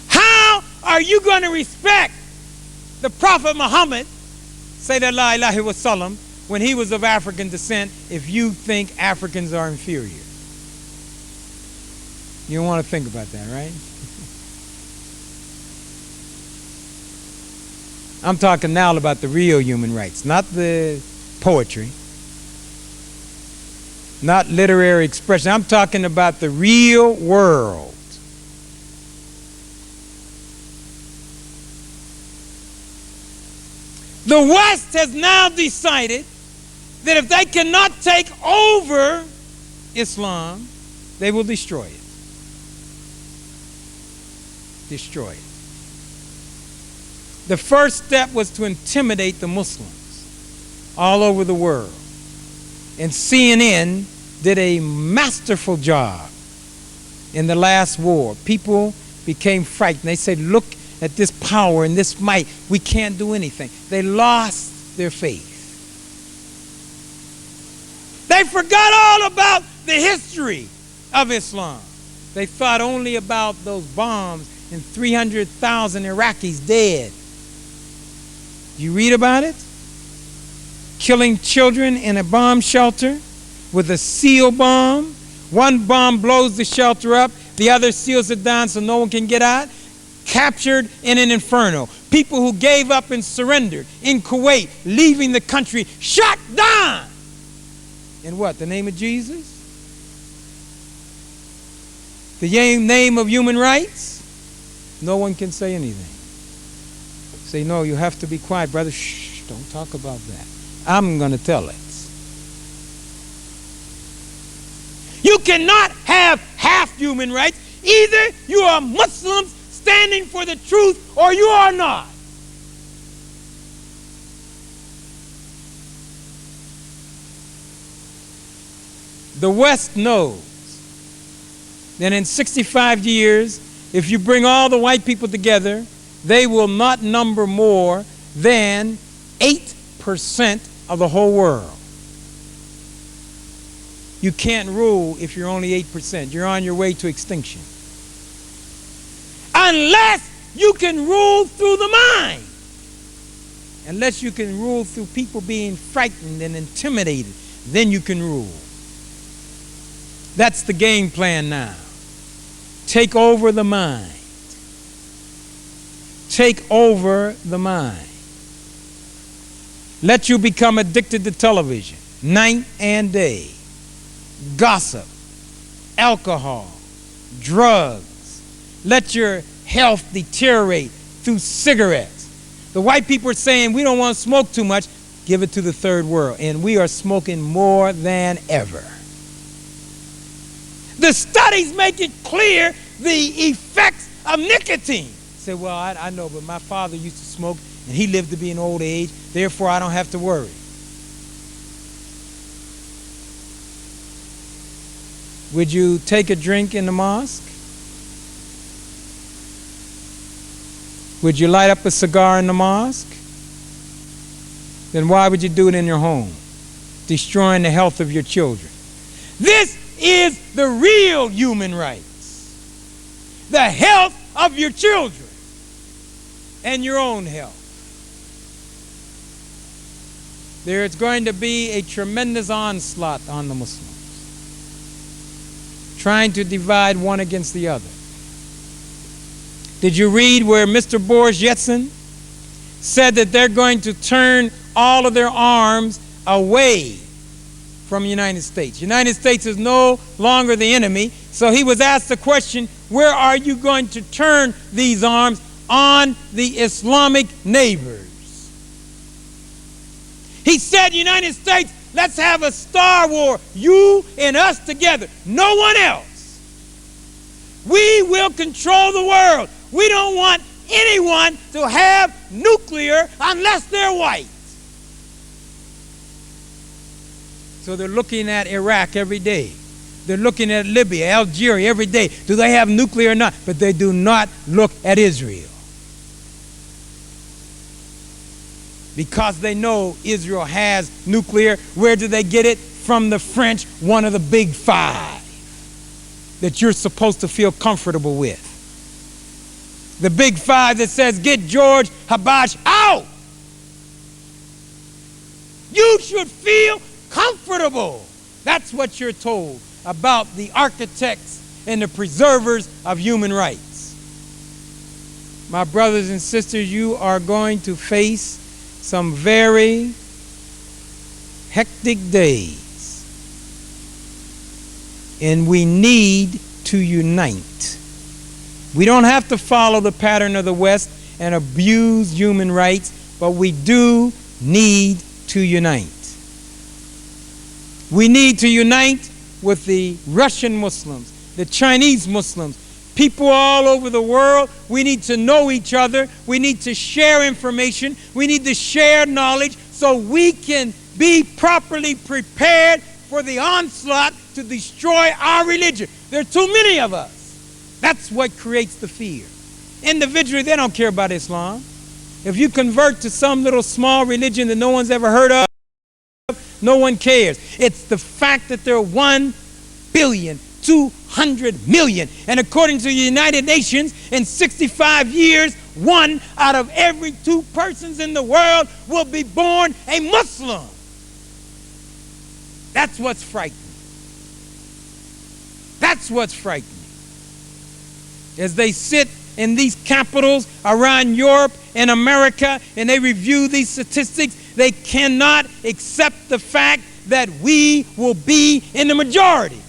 How are you going to respect the Prophet Muhammad, Sayyidina Alaihi Wasallam, when he was of African descent, if you think Africans are inferior? You don't want to think about that, right? I'm talking now about the real human rights, not the poetry, not literary expression. I'm talking about the real world. The West has now decided that if they cannot take over Islam, they will destroy it. Destroy it. The first step was to intimidate the Muslims all over the world. And CNN did a masterful job in the last war. People became frightened. They said, look at this power and this might. We can't do anything. They lost their faith. They forgot all about the history of Islam. They thought only about those bombs and 300,000 Iraqis dead. You read about it? Killing children in a bomb shelter with a seal bomb. One bomb blows the shelter up, the other seals it down so no one can get out. Captured in an inferno. People who gave up and surrendered in Kuwait, leaving the country, shot down. In what? The name of Jesus? The name of human rights? No one can say anything. Say, no, you have to be quiet, brother. Shh, don't talk about that. I'm going to tell it. You cannot have half human rights. Either you are Muslims standing for the truth or you are not. The West knows that in 65 years, if you bring all the white people together, they will not number more than 8% of the whole world. You can't rule if you're only 8%. You're on your way to extinction. Unless you can rule through the mind. Unless you can rule through people being frightened and intimidated, then you can rule. That's the game plan now. Take over the mind. Take over the mind. Let you become addicted to television, night and day. Gossip, alcohol, drugs. Let your health deteriorate through cigarettes. The white people are saying we don't want to smoke too much. Give it to the third world. And we are smoking more than ever. The studies make it clear the effects of nicotine. Say, well, I know, but my father used to smoke and he lived to be an old age, therefore I don't have to worry. Would you take a drink in the mosque? Would you light up a cigar in the mosque? Then why would you do it in your home, destroying the health of your children? This is the real human rights. The health of your children and your own health. There is going to be a tremendous onslaught on the Muslims, trying to divide one against the other. Did you read where Mr. Boris Yeltsin said that they're going to turn all of their arms away from the United States? The United States is no longer the enemy, so he was asked the question, where are you going to turn these arms? On the Islamic neighbors. He said, United States, let's have a Star War, you and us together, no one else. We will control the world. We don't want anyone to have nuclear unless they're white. So they're looking at Iraq every day. They're looking at Libya, Algeria every day. Do they have nuclear or not? But they do not look at Israel. Because they know Israel has nuclear. Where do they get it? From the French, one of the big five that you're supposed to feel comfortable with. The big five that says, get George Habash out. You should feel comfortable. That's what you're told about the architects and the preservers of human rights. My brothers and sisters, you are going to face some very hectic days, and we need to unite. We don't have to follow the pattern of the West and abuse human rights, but we do need to unite. We need to unite with the Russian Muslims, the Chinese Muslims, people all over the world. We need to know each other. We need to share information. We need to share knowledge so we can be properly prepared for the onslaught to destroy our religion. There are too many of us. That's what creates the fear. Individually, they don't care about Islam. If you convert to some little small religion that no one's ever heard of, no one cares. It's the fact that there are 1,200,000,000. And according to the United Nations, in 65 years, 1 out of every 2 persons in the world will be born a Muslim. That's what's frightening. That's what's frightening. As they sit in these capitals around Europe and America and they review these statistics, they cannot accept the fact that we will be in the majority.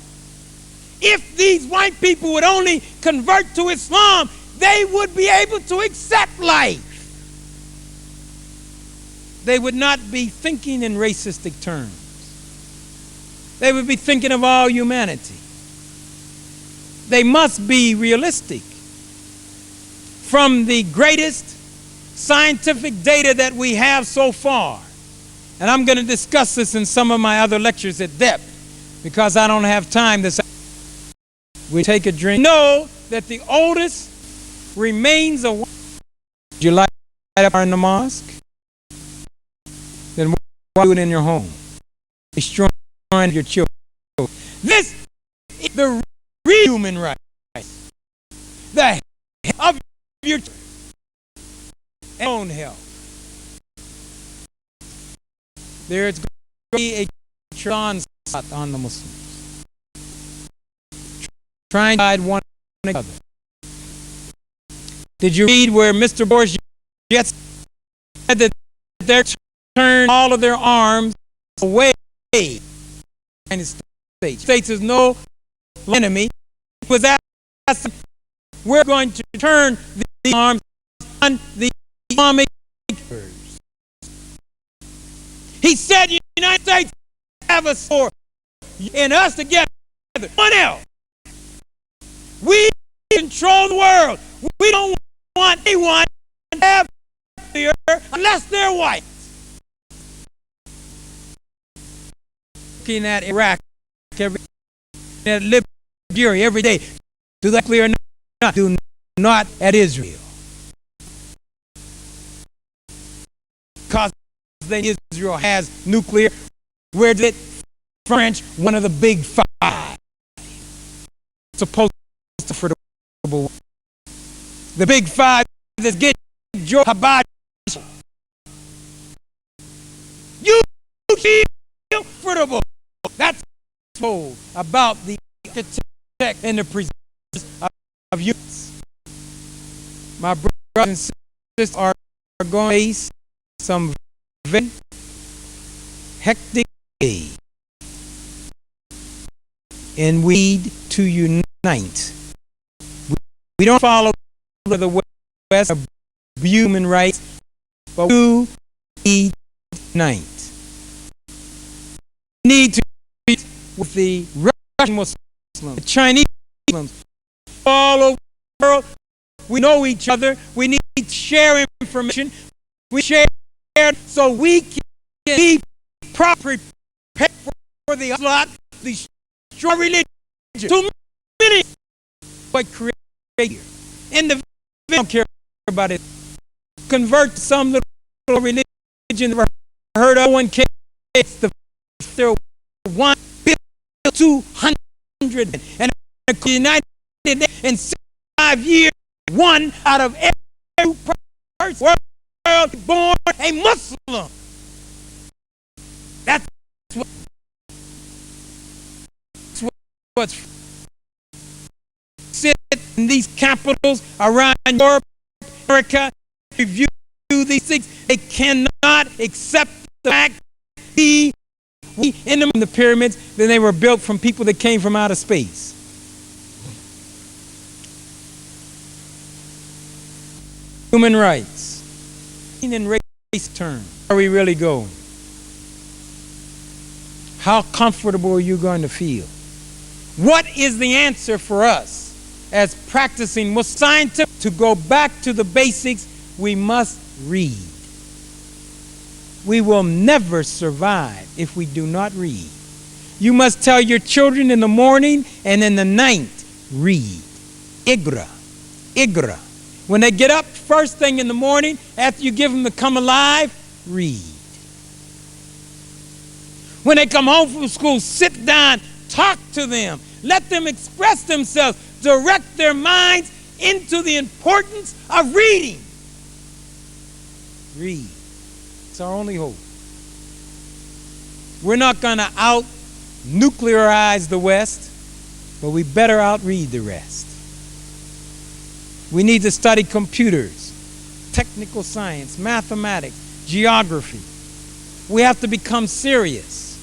If these white people would only convert to Islam, they would be able to accept life. They would not be thinking in racistic terms. They would be thinking of all humanity. They must be realistic. From the greatest scientific data that we have so far, and I'm going to discuss this in some of my other lectures at depth because I don't have time this afternoon. We take a drink. Know that the oldest remains a woman. Would you light up in the mosque? Then why do it in your home? Destroying your children. This is the real human rights. The health of your own health. There is going to be a onslaught on the Muslims, trying to divide one another. Did you read where Mr. Boris Yeltsin said that they're turning all of their arms away from the United States? The United States is no enemy. He was asked, we're going to turn the arms on the Islamic neighbors. He said, the United States have a sword and us together, one else. We control the world. We don't want anyone to have nuclear unless they're white. Looking at Iraq every day. at Liberia every day. Do that clear or not? Do not at Israel. Because Israel has nuclear. Where did it? French, one of the big five. Supposed to for the big five that get your Habad. You feel comfortable. That's told about the architect and the presenters of youths. My brothers and sisters are going to face some very hectic days, and we need to unite. We don't follow the West of human rights, but we need to unite. We need to unite with the Russian Muslims, the Chinese Muslims, all over the world. We know each other. We need to share information. We share so we can be properly prepared for the onslaught, the strong religion. Too many what create here. And the don't care about it. Convert some little religion that heard of 1K. It's the 1 billion 200 and the United in 5 years, one out of every person world born a Muslim. That's what's sit in these capitals around Europe, America, review these things. They cannot accept the fact we in the pyramids, then they were built from people that came from outer space. Human rights. In race terms, where are we really going? How comfortable are you going to feel? What is the answer for us as practicing Muslim scientists? To go back to the basics, we must read. We will never survive if we do not read. You must tell your children in the morning and in the night, read. Igra. Igra. When they get up first thing in the morning, after you give them the come alive, read. When they come home from school, sit down, talk to them, let them express themselves, direct their minds into the importance of reading. Read. It's our only hope. We're not going to out-nuclearize the West, but we better out-read the rest. We need to study computers, technical science, mathematics, geography. We have to become serious.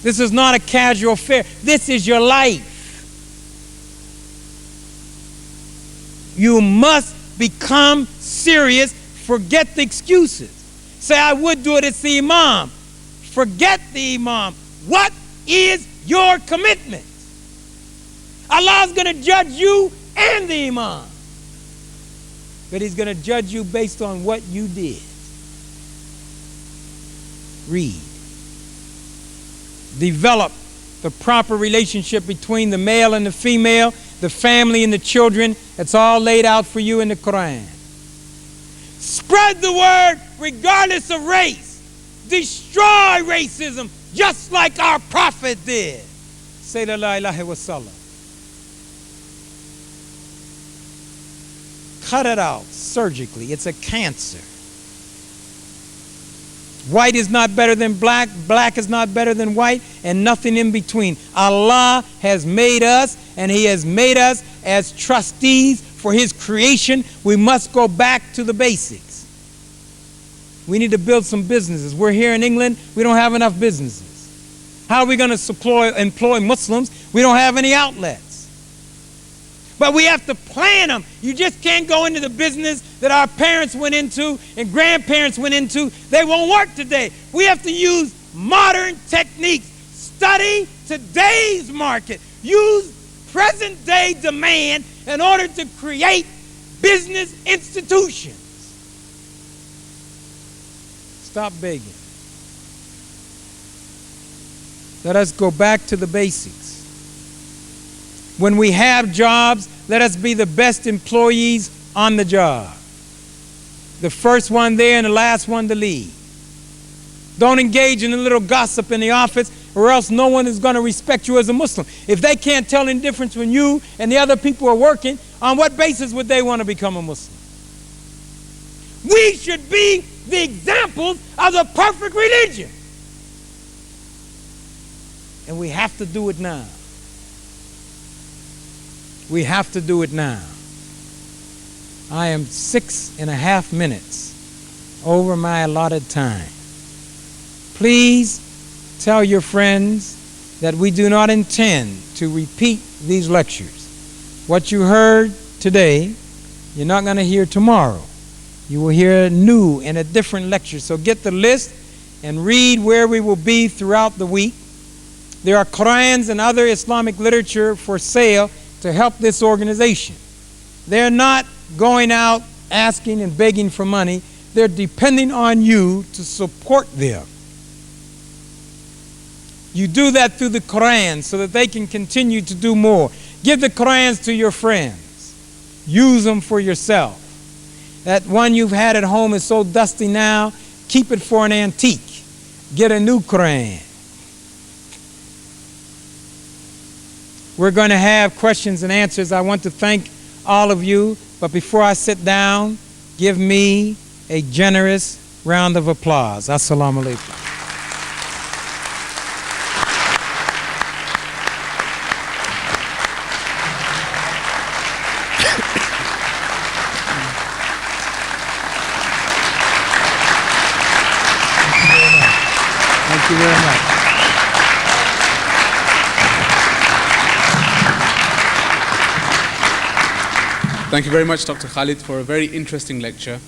This is not a casual affair. This is your life. You must become serious. Forget the excuses. Say, I would do it, it's the Imam. Forget the Imam. What is your commitment? Allah's going to judge you and the Imam. But He's going to judge you based on what you did. Read. Develop the proper relationship between the male and the female, the family and the children. It's all laid out for you in the Quran. Spread the word regardless of race. Destroy racism just like our prophet did. Say la ilaha wa sallam. Cut it out surgically. It's a cancer. White is not better than black. Black is not better than white, and nothing in between. Allah has made us, and He has made us as trustees for His creation. We must go back to the basics. We need to build some businesses. We're here in England. We don't have enough businesses. How are we going to employ Muslims? We don't have any outlets. But we have to plan them. You just can't go into the business that our parents went into and grandparents went into. They won't work today. We have to use modern techniques. Study today's market. Use present day demand in order to create business institutions. Stop begging. Let us go back to the basics. When we have jobs, let us be the best employees on the job. The first one there and the last one to leave. Don't engage in a little gossip in the office, or else no one is going to respect you as a Muslim. If they can't tell any difference when you and the other people are working, on what basis would they want to become a Muslim? We should be the examples of the perfect religion. And we have to do it now. We have to do it now. I am 6.5 minutes over my allotted time. Please tell your friends that we do not intend to repeat these lectures. What you heard today, you're not going to hear tomorrow. You will hear a new and a different lecture. So get the list and read where we will be throughout the week. There are Qurans and other Islamic literature for sale to help this organization. They're not going out asking and begging for money. They're depending on you to support them. You do that through the Quran so that they can continue to do more. Give the Qurans to your friends. Use them for yourself. That one you've had at home is so dusty now, keep it for an antique. Get a new Quran. We're going to have questions and answers. I want to thank all of you, but before I sit down, give me a generous round of applause. Assalamu alaikum. Thank you very much. Thank you very much, Dr. Khalid, for a very interesting lecture.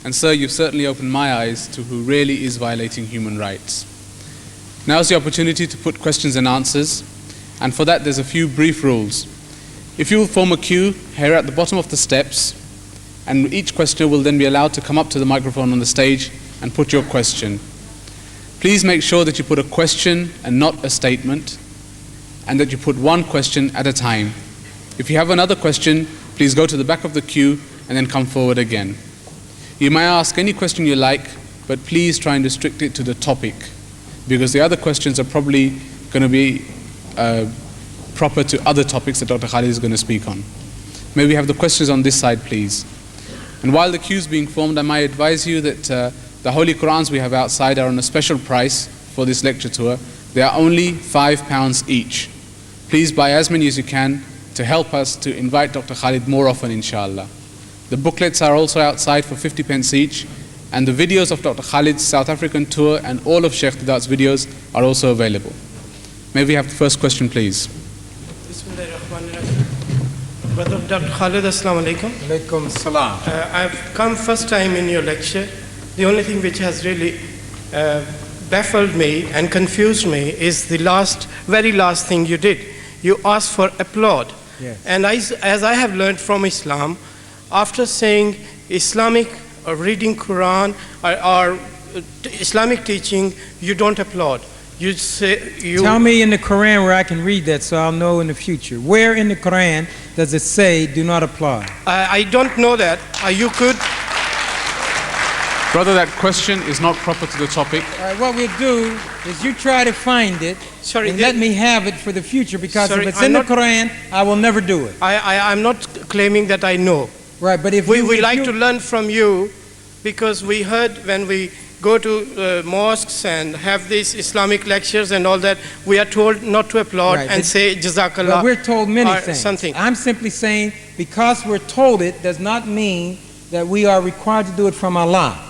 And sir, you've certainly opened my eyes to who really is violating human rights. Now is the opportunity to put questions and answers, and for that there's a few brief rules. If you will form a queue here at the bottom of the steps, and each questioner will then be allowed to come up to the microphone on the stage and put your question. Please make sure that you put a question and not a statement, and that you put one question at a time. If you have another question, please go to the back of the queue and then come forward again. You may ask any question you like, but please try and restrict it to the topic, because the other questions are probably going to be proper to other topics that Dr. Khalid is going to speak on. May we have the questions on this side, please. And while the queue is being formed, I might advise you that the Holy Qurans we have outside are on a special price for this lecture tour. They are only £5 each. Please buy as many as you can to help us to invite Dr. Khalid more often, inshallah. The booklets are also outside for 50 pence each, and the videos of Dr. Khalid's South African tour and all of Sheikh Didat's videos are also available. May we have the first question, please? Brother Dr. Khalid, assalamu alaikum. Alaikum salam. I've come first time in your lecture. The only thing which has really baffled me and confused me is the very last thing you did. You asked for applaud. Yes. And as I have learned from Islam, after saying Islamic or reading Quran or Islamic teaching, you don't applaud. You say you Tell me in the Quran where I can read that so I'll know in the future. Where in the Quran does it say do not applaud? I don't know that. You could. Brother, that question is not proper to the topic. All right, what we'll do is you try to find it and let me have it for the future, because if it's in the Quran, I will never do it. I'm not claiming that I know. Right, but if we like to learn from you, because we heard when we go to mosques and have these Islamic lectures and all that, we are told not to applaud and say Jazakallah. But we're told many things. Something. I'm simply saying because we're told it does not mean that we are required to do it from Allah.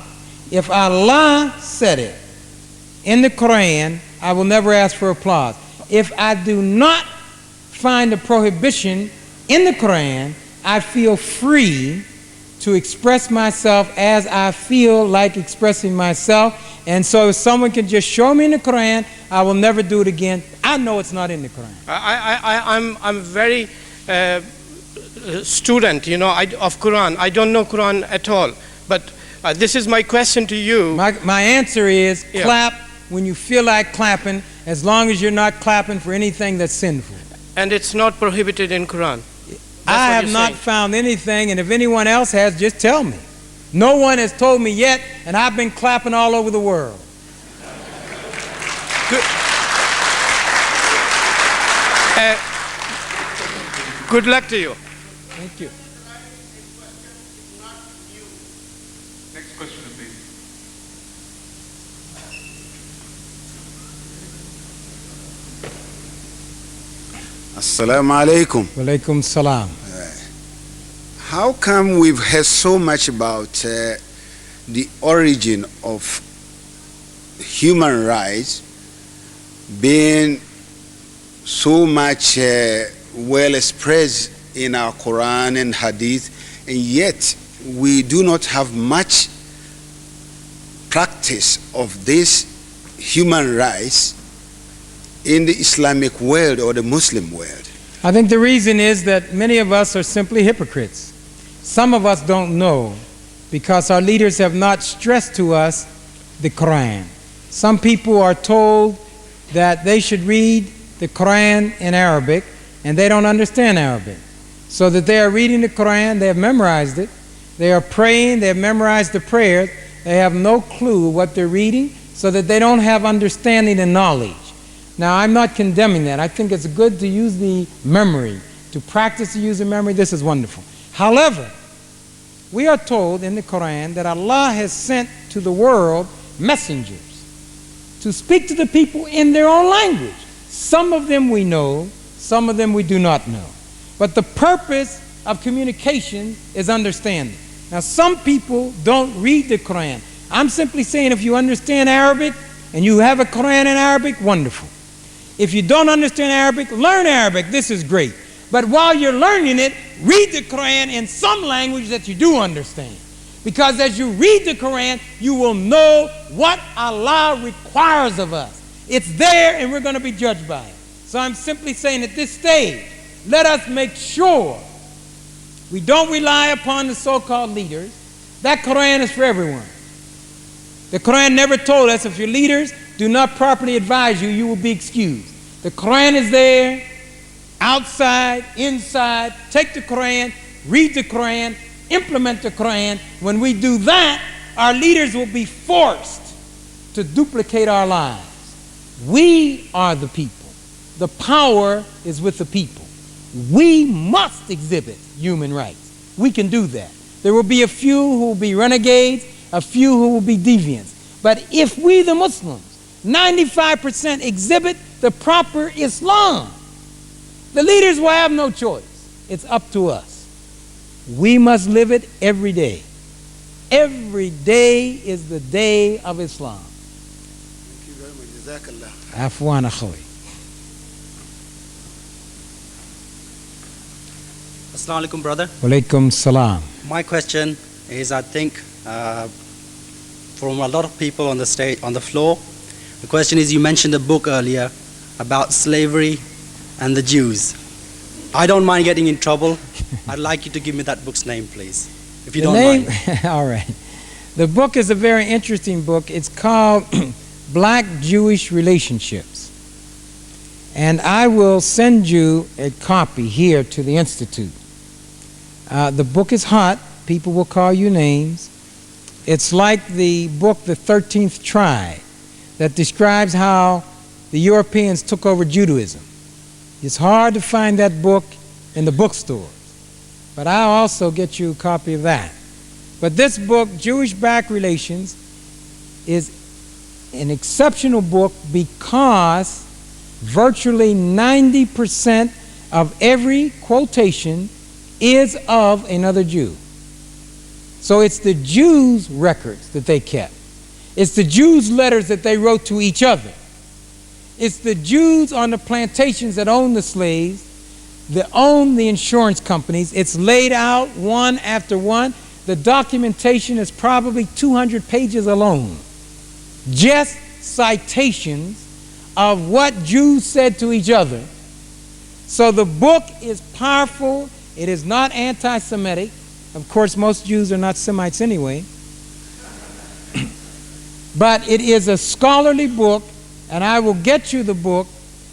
If Allah said it in the Quran, I will never ask for applause. If I do not find a prohibition in the Quran, I feel free to express myself as I feel like expressing myself. And so if someone can just show me in the Quran, I will never do it again. I know it's not in the Quran. I'm very student, of Quran. I don't know Quran at all. But this is my question to you. My answer is clap when you feel like clapping, as long as you're not clapping for anything that's sinful. and it's not prohibited in Quran. I have not found anything, and if anyone else has, just tell me. No one has told me yet, and I've been clapping all over the world. Good luck to you. Thank you. Next question, please. Assalamu alaikum. Walaikum salam. How come we've heard so much about the origin of human rights being so much well expressed in our Quran and Hadith, and yet we do not have much practice of this human rights in the Islamic world or the Muslim world? I think the reason is that many of us are simply hypocrites. Some of us don't know because our leaders have not stressed to us the Quran. Some people are told that they should read the Quran in Arabic, and they don't understand Arabic. So that they are reading the Quran, they have memorized it, they are praying, they have memorized the prayers, they have no clue what they're reading, so that they don't have understanding and knowledge. Now, I'm not condemning that. I think it's good to use the memory, to practice the use of memory. This is wonderful. However, we are told in the Quran that Allah has sent to the world messengers to speak to the people in their own language. Some of them we know, some of them we do not know. But the purpose of communication is understanding. Now, some people don't read the Quran. I'm simply saying if you understand Arabic and you have a Quran in Arabic, wonderful. If you don't understand Arabic, learn Arabic. This is great. But while you're learning it, read the Quran in some language that you do understand. Because as you read the Quran, you will know what Allah requires of us. It's there and we're going to be judged by it. So I'm simply saying at this stage, let us make sure we don't rely upon the so-called leaders. That Quran is for everyone. The Quran never told us if your leaders do not properly advise you, you will be excused. The Quran is there, outside, inside. Take the Quran, read the Quran, implement the Quran. When we do that, our leaders will be forced to duplicate our lives. We are the people. The power is with the people. We must exhibit human rights. We can do that. There will be a few who will be renegades, a few who will be deviants. But if we, the Muslims, 95% exhibit the proper Islam, the leaders will have no choice. It's up to us. We must live it every day. Every day is the day of Islam. Thank you very much. Jazakallah. Afwan akhawi. Assalamu alaikum, brother. Walaikum salam. My question is, I think, from a lot of people on the stage, on the floor, the question is, you mentioned a book earlier about slavery and the Jews. I don't mind getting in trouble. I'd like you to give me that book's name, please, if you don't mind. All right. The book is a very interesting book. It's called Black-Jewish Relationships. And I will send you a copy here to the Institute. The book is hot. People will call you names. It's like the book, The 13th Tribe, that describes how the Europeans took over Judaism. It's hard to find that book in the bookstores, but I'll also get you a copy of that. But this book, Jewish-Black Relations, is an exceptional book because virtually 90% of every quotation is of another Jew. So it's the Jews' records that they kept. It's the Jews' letters that they wrote to each other. It's the Jews on the plantations that own the slaves, that own the insurance companies. It's laid out one after one. The documentation is probably 200 pages alone. Just citations of what Jews said to each other. So the book is powerful. It is not anti-Semitic. Of course, most Jews are not Semites anyway. But it is a scholarly book, and I will get you the book,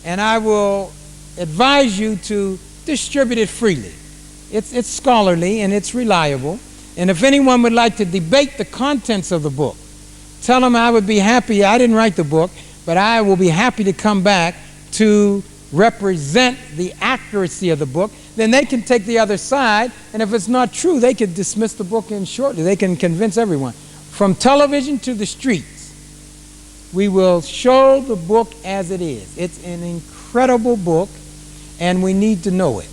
and I will advise you to distribute it freely. It's scholarly and it's reliable. And if anyone would like to debate the contents of the book, tell them I would be happy. I didn't write the book, but I will be happy to come back to represent the accuracy of the book. Then they can take the other side, and if it's not true, they could dismiss the book in shortly. They can convince everyone. From television to the streets, we will show the book as it is. It's an incredible book, and we need to know it.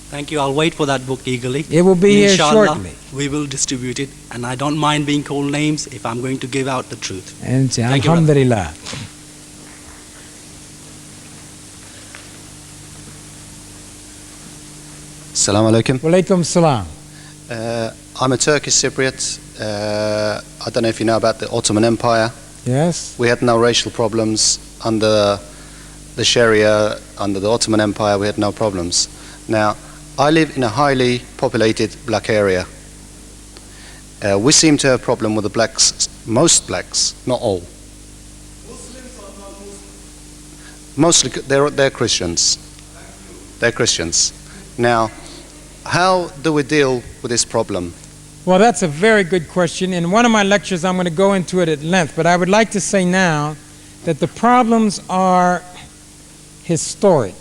Thank you. I'll wait for that book eagerly. It will be here Inshallah, shortly. we will distribute it, and I don't mind being called names if I'm going to give out the truth. And Thank you, alhamdulillah. Assalamu alaikum. Walaikum salam. I'm a Turkish Cypriot. I don't know if you know about the Ottoman Empire. Yes. We had no racial problems under the Sharia, under the Ottoman Empire. We had no problems. Now, I live in a highly populated black area. We seem to have a problem with the blacks, most blacks, not all. Muslims are not Muslims. Mostly, they're Christians. They're Christians. Now, how do we deal with this problem? Well, that's a very good question. In one of my lectures, I'm going to go into it at length, but I would like to say now that the problems are historic.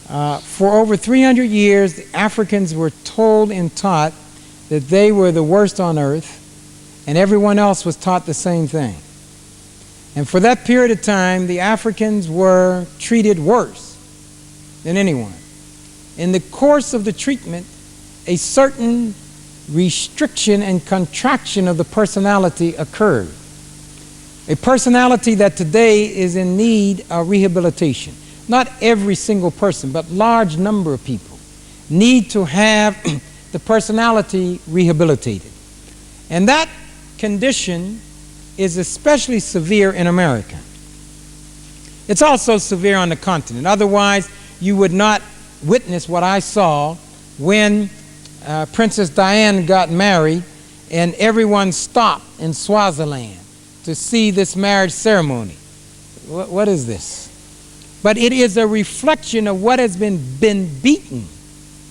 For over 300 years, the Africans were told and taught that they were the worst on earth, and everyone else was taught the same thing. And for that period of time, the Africans were treated worse than anyone. In the course of the treatment, a certain restriction and contraction of the personality occurred. A personality that today is in need of rehabilitation. Not every single person, but large number of people need to have the personality rehabilitated. And that condition is especially severe in America. It's also severe on the continent. Otherwise, you would not witness what I saw when Princess Diana got married and everyone stopped in Swaziland to see this marriage ceremony. What is this? But it is a reflection of what has been beaten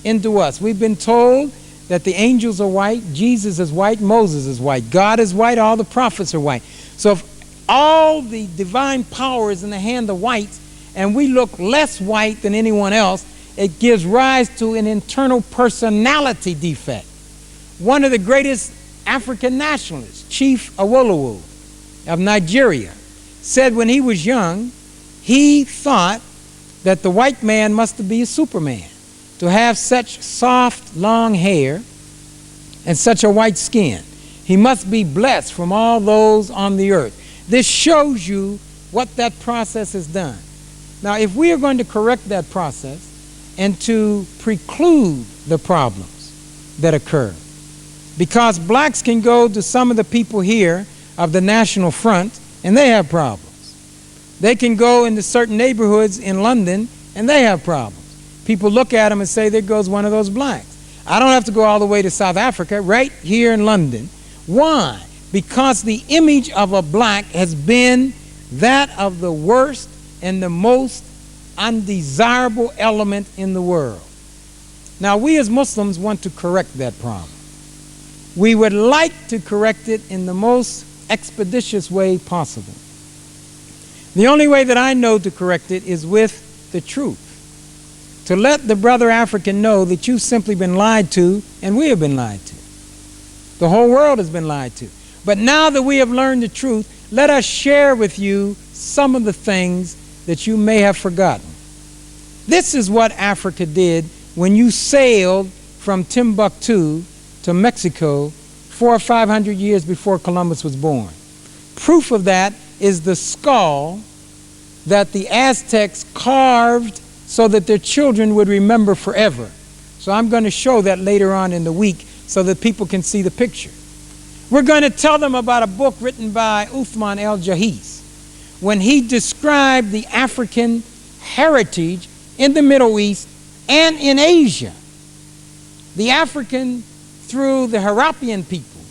into us. We've been told that the angels are white, Jesus is white, Moses is white, God is white, all the prophets are white. So if all the divine power is in the hand of whites and we look less white than anyone else, it gives rise to an internal personality defect. One of the greatest African nationalists, Chief Awolowo of Nigeria, said when he was young, he thought that the white man must be a Superman, to have such soft, long hair and such a white skin. He must be blessed from all those on the earth. This shows you what that process has done. Now, if we are going to correct that process and to preclude the problems that occur, because blacks can go to some of the people here of the National Front and they have problems. They can go into certain neighborhoods in London and they have problems. People look at them and say, there goes one of those blacks. I don't have to go all the way to South Africa, right here in London. Why? Because the image of a black has been that of the worst and the most undesirable element in the world. Now, we as Muslims want to correct that problem. We would like to correct it in the most expeditious way possible. The only way that I know to correct it is with the truth. To let the brother African know that you've simply been lied to, and we have been lied to. The whole world has been lied to. But now that we have learned the truth, let us share with you some of the things that you may have forgotten. This is what Africa did when you sailed from Timbuktu to Mexico 400 or 500 years before Columbus was born. Proof of that is the skull that the Aztecs carved so that their children would remember forever. So I'm going to show that later on in the week so that people can see the picture. We're going to tell them about a book written by Uthman el-Jahiz when he described the African heritage in the Middle East and in Asia. The African, through the Harappian people,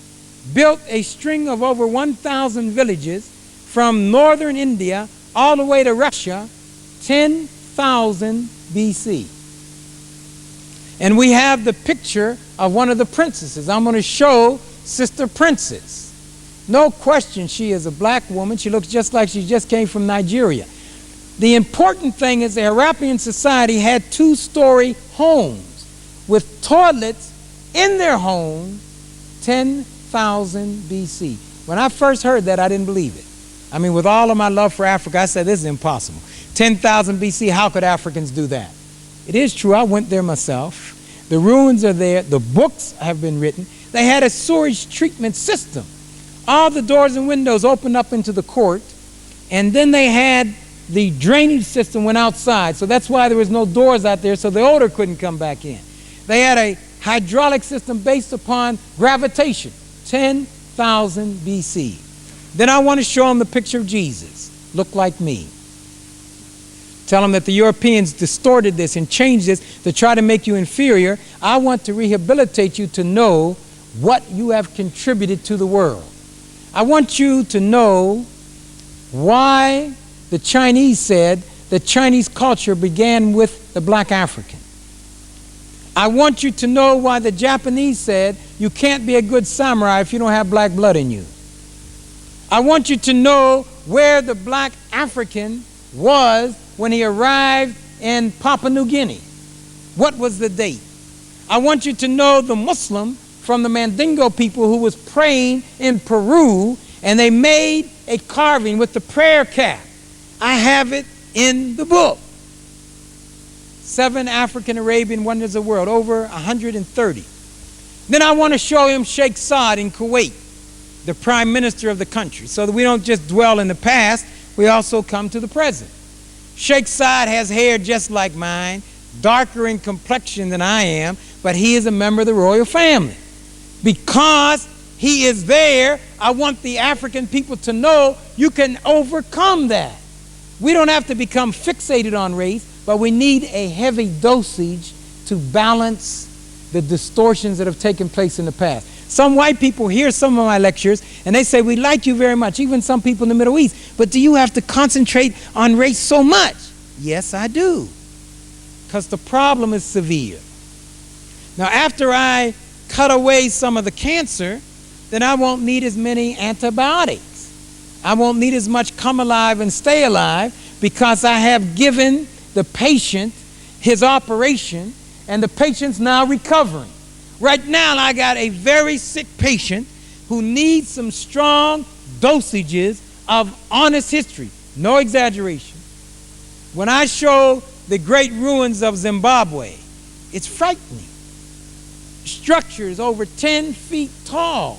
built a string of over 1,000 villages from northern India all the way to Russia 10,000 BC. And we have the picture of one of the princesses. I'm going to show Sister Princess. No question, she is a black woman. She looks just like she just came from Nigeria. The important thing is the Harappan society had 2-story homes with toilets in their home 10,000 BC. When I first heard that, I didn't believe it. I mean, with all of my love for Africa, I said, this is impossible. 10,000 BC, how could Africans do that? It is true, I went there myself. The ruins are there, the books have been written. They had a sewage treatment system. All the doors and windows opened up into the court, and then they had the drainage system went outside, so that's why there was no doors out there, so the odor couldn't come back in. They had a hydraulic system based upon gravitation, 10,000 BC. Then I want to show them the picture of Jesus, look like me. Tell them that the Europeans distorted this and changed this to try to make you inferior. I want to rehabilitate you to know what you have contributed to the world. I want you to know why the Chinese said that Chinese culture began with the black African. I want you to know why the Japanese said you can't be a good samurai if you don't have black blood in you. I want you to know where the black African was when he arrived in Papua New Guinea. What was the date? I want you to know the Muslim from the Mandingo people who was praying in Peru, and they made a carving with the prayer cap. I have it in the book. 7 African Arabian Wonders of the World, over 130. Then I want to show him Sheikh Saad in Kuwait, the prime minister of the country, so that we don't just dwell in the past, we also come to the present. Sheikh Saad has hair just like mine, darker in complexion than I am, but he is a member of the royal family. Because he is there, I want the African people to know you can overcome that. We don't have to become fixated on race, but we need a heavy dosage to balance the distortions that have taken place in the past. Some white people hear some of my lectures and they say, we like you very much, even some people in the Middle East, but do you have to concentrate on race so much? Yes, I do, because the problem is severe. Now, after I cut away some of the cancer, then I won't need as many antibiotics. I won't need as much come alive and stay alive, because I have given the patient his operation and the patient's now recovering. Right now, I got a very sick patient who needs some strong dosages of honest history, no exaggeration. When I show the great ruins of Zimbabwe, it's frightening. Structures over 10 feet tall.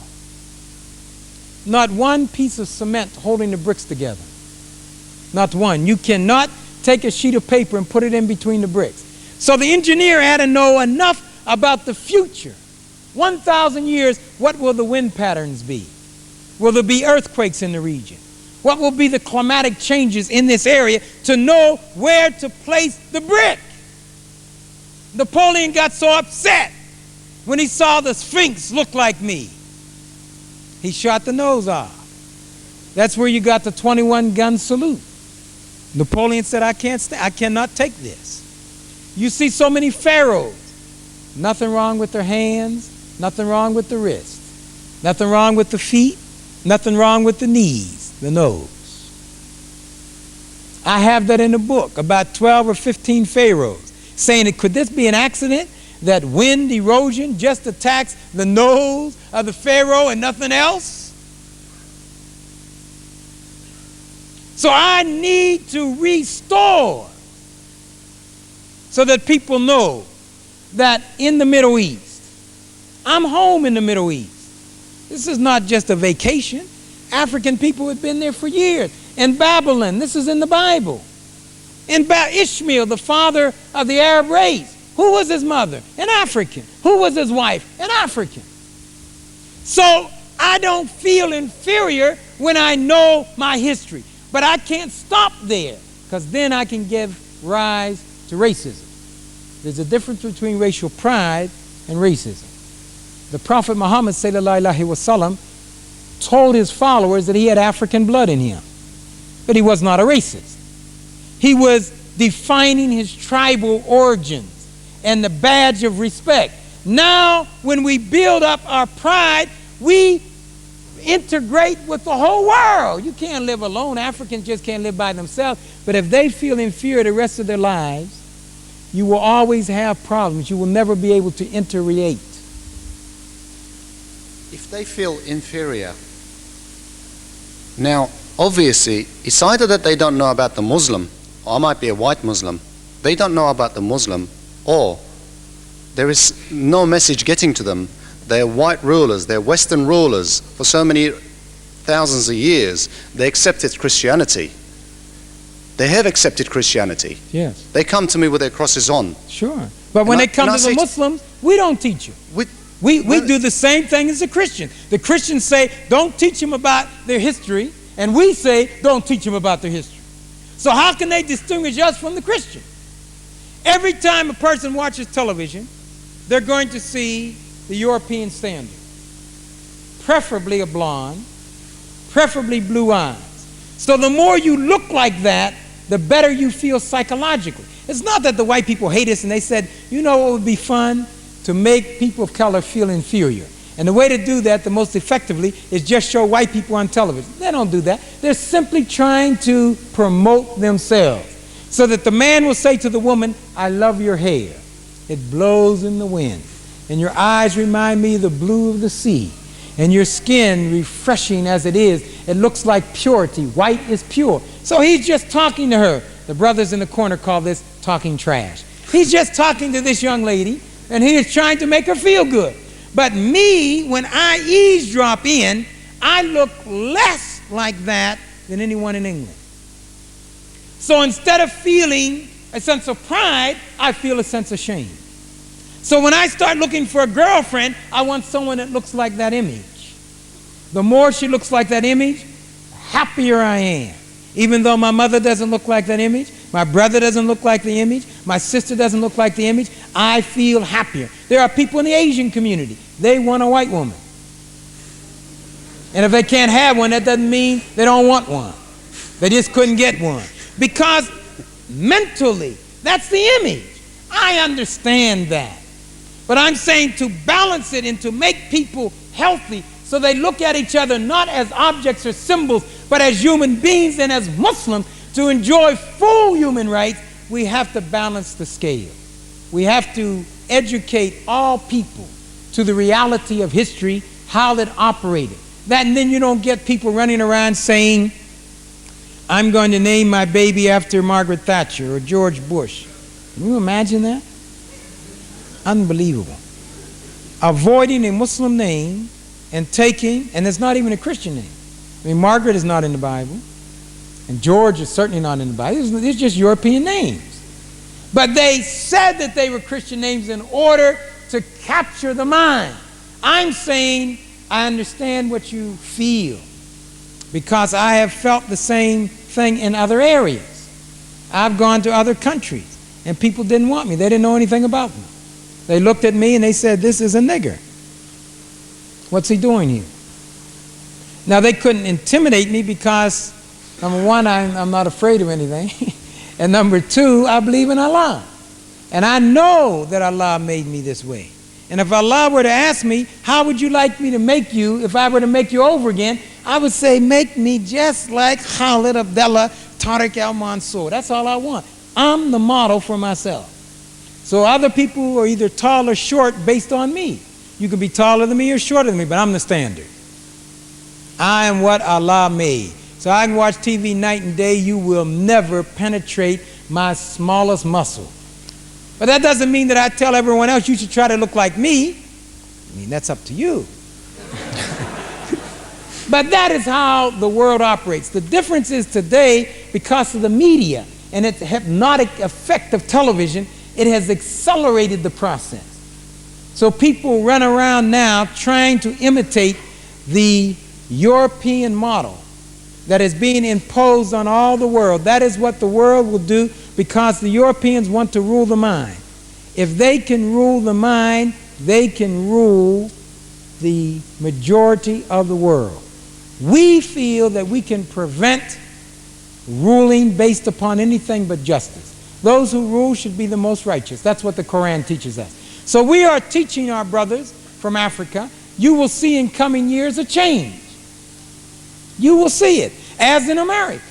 Not one piece of cement holding the bricks together. Not one. You cannot take a sheet of paper and put it in between the bricks. So the engineer had to know enough about the future. 1,000 years, what will the wind patterns be? Will there be earthquakes in the region? What will be the climatic changes in this area to know where to place the brick? Napoleon got so upset when he saw the Sphinx look like me. He shot the nose off. That's where you got the 21-gun salute. Napoleon said, I cannot take this. You see so many pharaohs. Nothing wrong with their hands, nothing wrong with the wrist, nothing wrong with the feet, nothing wrong with the knees, the nose. I have that in the book, about 12 or 15 pharaohs, saying that could this be an accident that wind erosion just attacks the nose of the pharaoh and nothing else? So I need to restore so that people know that in the Middle East, I'm home in the Middle East. This is not just a vacation. African people have been there for years. In Babylon, this is in the Bible. In Ishmael, the father of the Arab race, who was his mother? An African. Who was his wife? An African. So I don't feel inferior when I know my history. But I can't stop there, because then I can give rise to racism. There's a difference between racial pride and racism. The Prophet Muhammad sallallahu alaihi wasallam told his followers that he had African blood in him, but he was not a racist. He was defining his tribal origins and the badge of respect. Now, when we build up our pride, we integrate with the whole world. You can't live alone. Africans just can't live by themselves. But if they feel inferior the rest of their lives, you will always have problems. You will never be able to interrelate. If they feel inferior, now obviously it's either that they don't know about the Muslim, or I might be a white Muslim, they don't know about the Muslim, or there is no message getting to them. They're white rulers, they're Western rulers for so many thousands of years. They accepted Christianity. They have accepted Christianity. Yes. They come to me with their crosses on. Sure. But when they come to the Muslims, we don't teach you. We do the same thing as the Christian. The Christians say, don't teach them about their history, and we say, don't teach them about their history. So how can they distinguish us from the Christian? Every time a person watches television, they're going to see the European standard. Preferably a blonde, preferably blue eyes. So the more you look like that, the better you feel psychologically. It's not that the white people hate us and they said, you know what would be fun? To make people of color feel inferior. And the way to do that the most effectively is just show white people on television. They don't do that. They're simply trying to promote themselves. So that the man will say to the woman, I love your hair. It blows in the wind. And your eyes remind me of the blue of the sea. And your skin, refreshing as it is, it looks like purity. White is pure. So he's just talking to her. The brothers in the corner call this talking trash. He's just talking to this young lady, and he is trying to make her feel good. But me, when I eavesdrop in, I look less like that than anyone in England. So instead of feeling a sense of pride, I feel a sense of shame. So when I start looking for a girlfriend, I want someone that looks like that image. The more she looks like that image, the happier I am. Even though my mother doesn't look like that image, my brother doesn't look like the image, my sister doesn't look like the image, I feel happier. There are people in the Asian community, they want a white woman. And if they can't have one, that doesn't mean they don't want one. They just couldn't get one. Because mentally, that's the image. I understand that. But I'm saying to balance it and to make people healthy so they look at each other not as objects or symbols, but as human beings, and as Muslims, to enjoy full human rights, we have to balance the scale. We have to educate all people to the reality of history, how it operated. That, and then you don't get people running around saying, I'm going to name my baby after Margaret Thatcher or George Bush. Can you imagine that? Unbelievable. Avoiding a Muslim name and taking, and it's not even a Christian name. I mean, Margaret is not in the Bible, and George is certainly not in the Bible. These are just European names. But they said that they were Christian names in order to capture the mind. I'm saying I understand what you feel, because I have felt the same thing in other areas. I've gone to other countries, and people didn't want me. They didn't know anything about me. They looked at me and they said, this is a nigger. What's he doing here? Now, they couldn't intimidate me because, number one, I'm not afraid of anything. And number two, I believe in Allah. And I know that Allah made me this way. And if Allah were to ask me, how would you like me to make you if I were to make you over again? I would say, make me just like Khalid, Abdullah, Tariq al-Mansoor. That's all I want. I'm the model for myself. So other people are either tall or short based on me. You can be taller than me or shorter than me, but I'm the standard. I am what Allah made. So I can watch TV night and day. You will never penetrate my smallest muscle. But that doesn't mean that I tell everyone else you should try to look like me. I mean, that's up to you. But that is how the world operates. The difference is today, because of the media and its hypnotic effect of television, it has accelerated the process. So people run around now trying to imitate the European model that is being imposed on all the world. That is what the world will do, because the Europeans want to rule the mind. If they can rule the mind, they can rule the majority of the world. We feel that we can prevent ruling based upon anything but justice. Those who rule should be the most righteous. That's what the Quran teaches us. So we are teaching our brothers from Africa, you will see in coming years a change. You will see it, as in America.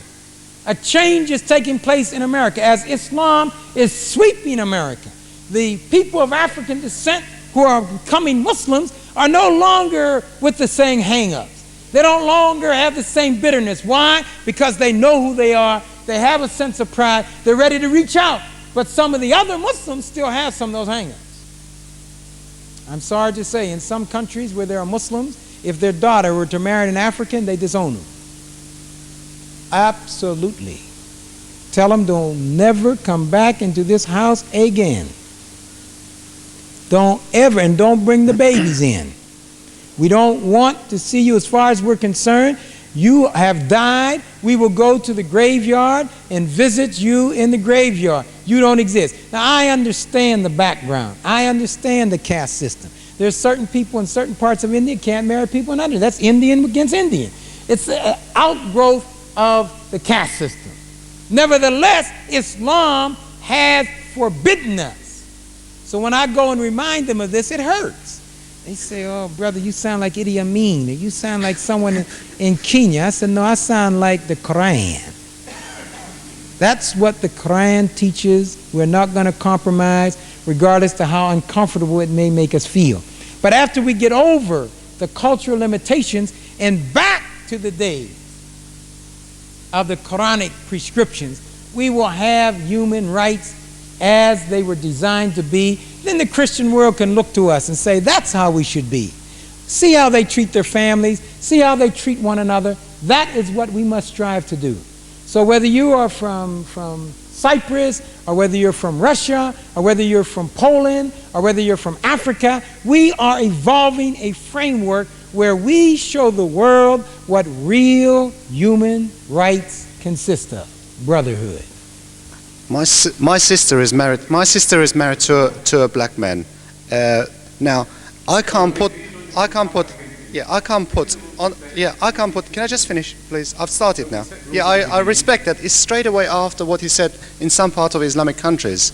A change is taking place in America as Islam is sweeping America. The people of African descent who are becoming Muslims are no longer with the same hang-ups. They don't longer have the same bitterness. Why? Because they know who they are. They have a sense of pride. They're ready to reach out. But some of the other Muslims still have some of those hang-ups. I'm sorry to say, in some countries where there are Muslims, if their daughter were to marry an African, they disown them. Absolutely. Tell them don't never come back into this house again. Don't ever, and don't bring the babies in. We don't want to see you. As far as we're concerned, you have died. We will go to the graveyard and visit you in the graveyard. You don't exist. Now, I understand the background. I understand the caste system. There's certain people in certain parts of India can't marry people in others. That's Indian against Indian. It's an outgrowth of the caste system. Nevertheless, Islam has forbidden us. So when I go and remind them of this, it hurts. They say, oh, brother, you sound like Idi Amin, or you sound like someone in Kenya. I said, no, I sound like the Quran. That's what the Quran teaches. We're not going to compromise, regardless to how uncomfortable it may make us feel. But after we get over the cultural limitations and back to the days of the Quranic prescriptions, we will have human rights as they were designed to be. Then the Christian world can look to us and say, that's how we should be. See how they treat their families, see how they treat one another. That is what we must strive to do. So whether you are from Cyprus, or whether you're from Russia, or whether you're from Poland, or whether you're from Africa, we are evolving a framework where we show the world what real human rights consist of. Brotherhood. My sister is married to a black man. Now, I can't put. Can I just finish, please? I've started now. Yeah, I respect that. It's straight away after what he said in some part of Islamic countries.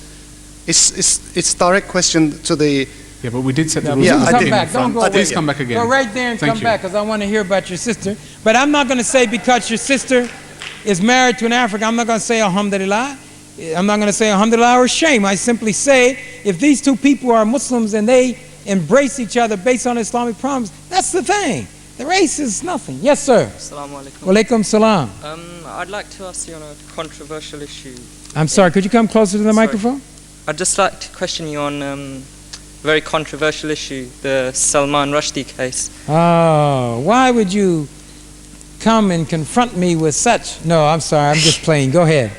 It's direct question to the. Yeah, but we did set the rules. Yeah, come back. Don't go away. Please come back again. Go right there and come back, because I want to hear about your sister. But I'm not going to say because your sister is married to an African, I'm not going to say alhamdulillah. I'm not going to say alhamdulillah or shame. I simply say if these two people are Muslims and they embrace each other based on Islamic promise, that's the thing. The race is nothing. Yes, sir. Assalamu alaikum. Wa alaikum salam. I'd like to ask you on a controversial issue. I'm sorry, could you come closer to the microphone? I'd just like to question you on a very controversial issue, the Salman Rushdie case. Oh, why would you come and confront me with such? No, I'm sorry, I'm just playing. Go ahead.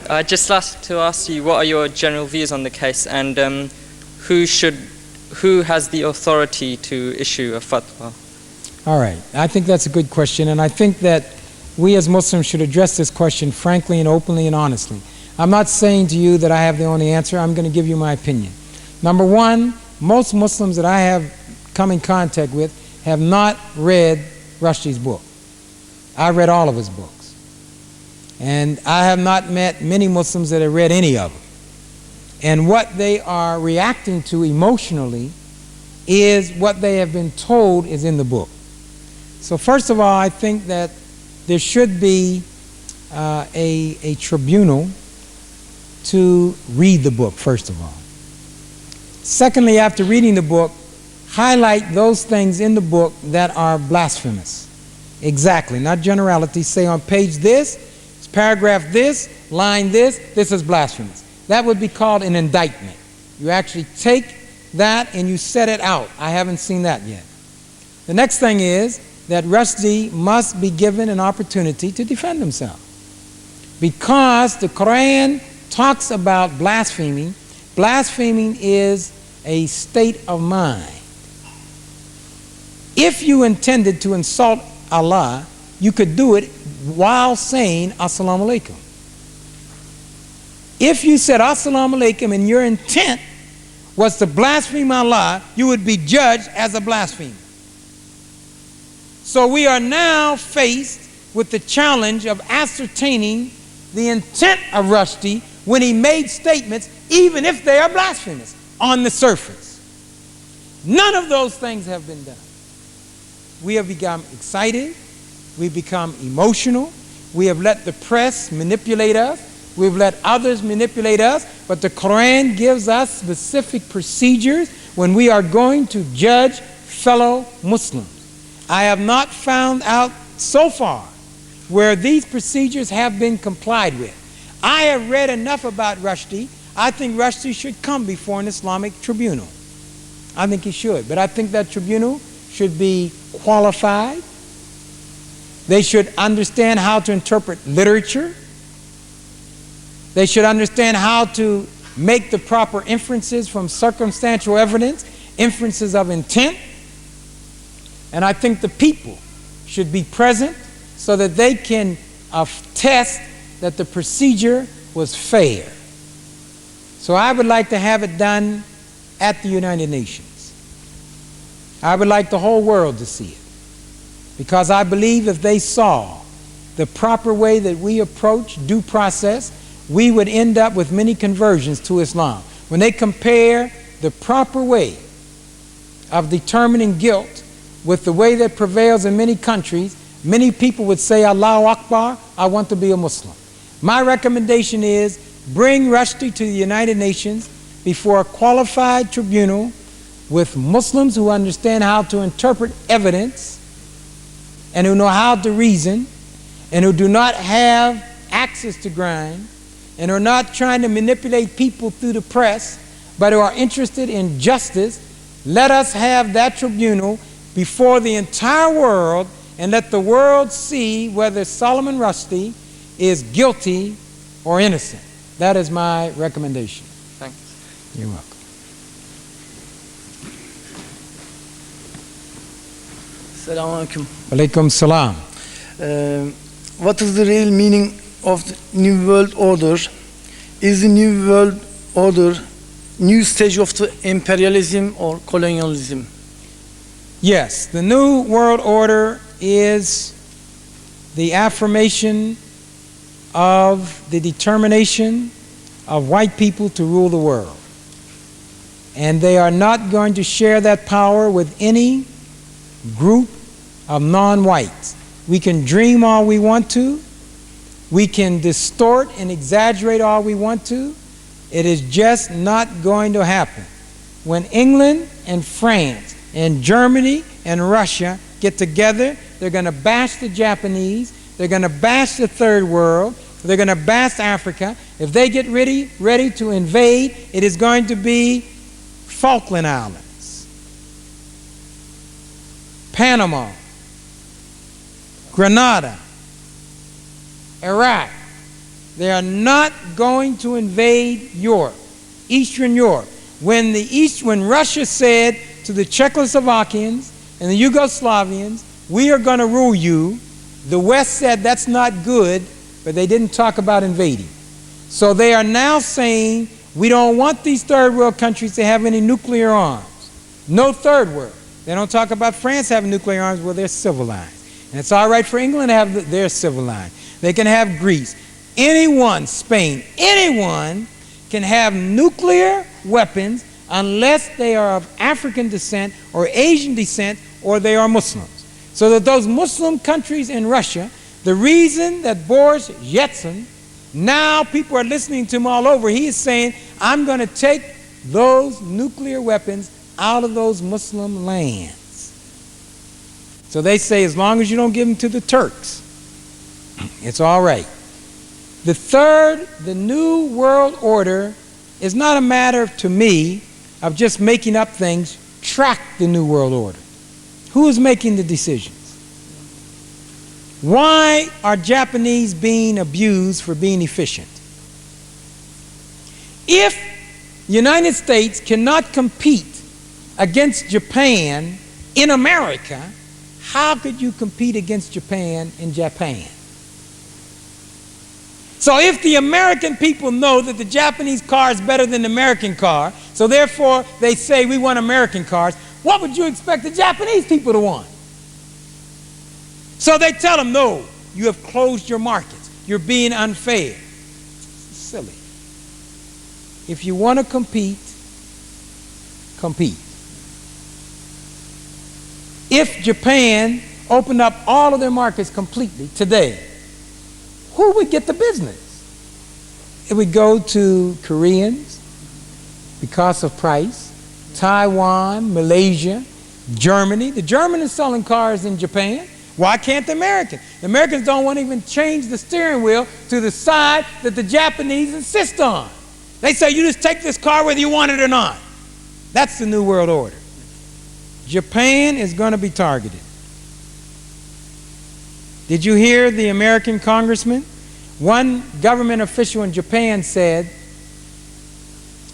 I'd just like to ask you, what are your general views on the case, and who has the authority to issue a fatwa? All right, I think that's a good question, and I think that we as Muslims should address this question frankly and openly and honestly. I'm not saying to you that I have the only answer. I'm going to give you my opinion. Number one, most Muslims that I have come in contact with have not read Rushdie's book. I read all of his books. And I have not met many Muslims that have read any of them. And what they are reacting to emotionally is what they have been told is in the book. So first of all, I think that there should be a tribunal to read the book, first of all. Secondly, after reading the book, highlight those things in the book that are blasphemous. Exactly, not generalities. Say on page this, paragraph this, line this is blasphemous. That would be called an indictment. You actually take that and you set it out. I haven't seen that yet. The next thing is that Rushdie must be given an opportunity to defend himself. Because the Quran talks about blaspheming. Blaspheming is a state of mind. If you intended to insult Allah, you could do it while saying Assalamu alaikum. If you said Assalamu alaikum and your intent was to blaspheme Allah, you would be judged as a blasphemer. So we are now faced with the challenge of ascertaining the intent of Rushdie when he made statements, even if they are blasphemous on the surface. None of those things have been done. We have become excited. We've become emotional. We have let the press manipulate us. We've let others manipulate us. But the Quran gives us specific procedures when we are going to judge fellow Muslims. I have not found out so far where these procedures have been complied with. I have read enough about Rushdie. I think Rushdie should come before an Islamic tribunal. I think he should. But I think that tribunal should be qualified. They should understand how to interpret literature. They should understand how to make the proper inferences from circumstantial evidence, inferences of intent. And I think the people should be present so that they can attest that the procedure was fair. So I would like to have it done at the United Nations. I would like the whole world to see it. Because I believe if they saw the proper way that we approach due process, we would end up with many conversions to Islam. When they compare the proper way of determining guilt with the way that prevails in many countries, many people would say, Allahu Akbar, I want to be a Muslim. My recommendation is bring Rushdie to the United Nations before a qualified tribunal with Muslims who understand how to interpret evidence and who know how to reason and who do not have axes to grind and are not trying to manipulate people through the press, but who are interested in justice. Let us have that tribunal before the entire world and let the world see whether Solomon Rushdie is guilty or innocent. That is my recommendation. Thanks. You're welcome. Assalamu alaikum. Alaikum salam. What is the real meaning of the New World Order? Is the New World Order new stage of the imperialism or colonialism? Yes, the New World Order is the affirmation of the determination of white people to rule the world. And they are not going to share that power with any group of non-whites. We can dream all we want to. We can distort and exaggerate all we want to. It is just not going to happen. When England and France and Germany and Russia get together, they're going to bash the Japanese, they're going to bash the third world, they're going to bash Africa. If they get ready to invade, it is going to be Falkland Islands, Panama, Grenada, Iraq. They are not going to invade Europe, Eastern Europe. When Russia said to the Czechoslovakians and the Yugoslavians, we are going to rule you, the West said that's not good, but they didn't talk about invading. So they are now saying we don't want these third world countries to have any nuclear arms. No third world. They don't talk about France having nuclear arms. Well, they're civilized. And it's all right for England to have their civilized. They can have Greece. Anyone, Spain, anyone can have nuclear weapons unless they are of African descent or Asian descent or they are Muslims. So that those Muslim countries in Russia, the reason that Boris Yeltsin, now people are listening to him all over, he is saying, I'm going to take those nuclear weapons out of those Muslim lands. So they say, as long as you don't give them to the Turks, it's all right. The New World Order is not a matter, to me, of just making up things. Track the New World Order. Who is making the decisions? Why are Japanese being abused for being efficient? If the United States cannot compete against Japan in America, how could you compete against Japan in Japan? So if the American people know that the Japanese car is better than the American car, so therefore they say we want American cars, what would you expect the Japanese people to want? So they tell them, no, you have closed your markets. You're being unfair. Silly. if you want to compete, compete. If Japan opened up all of their markets completely today, who would get the business? It would go to Koreans because of price, Taiwan, Malaysia, Germany. The Germans are selling cars in Japan. Why can't the Americans? The Americans don't want to even change the steering wheel to the side that the Japanese insist on. They say you just take this car whether you want it or not. That's the New World Order. Japan is going to be targeted. Did you hear the American congressman? One government official in Japan said,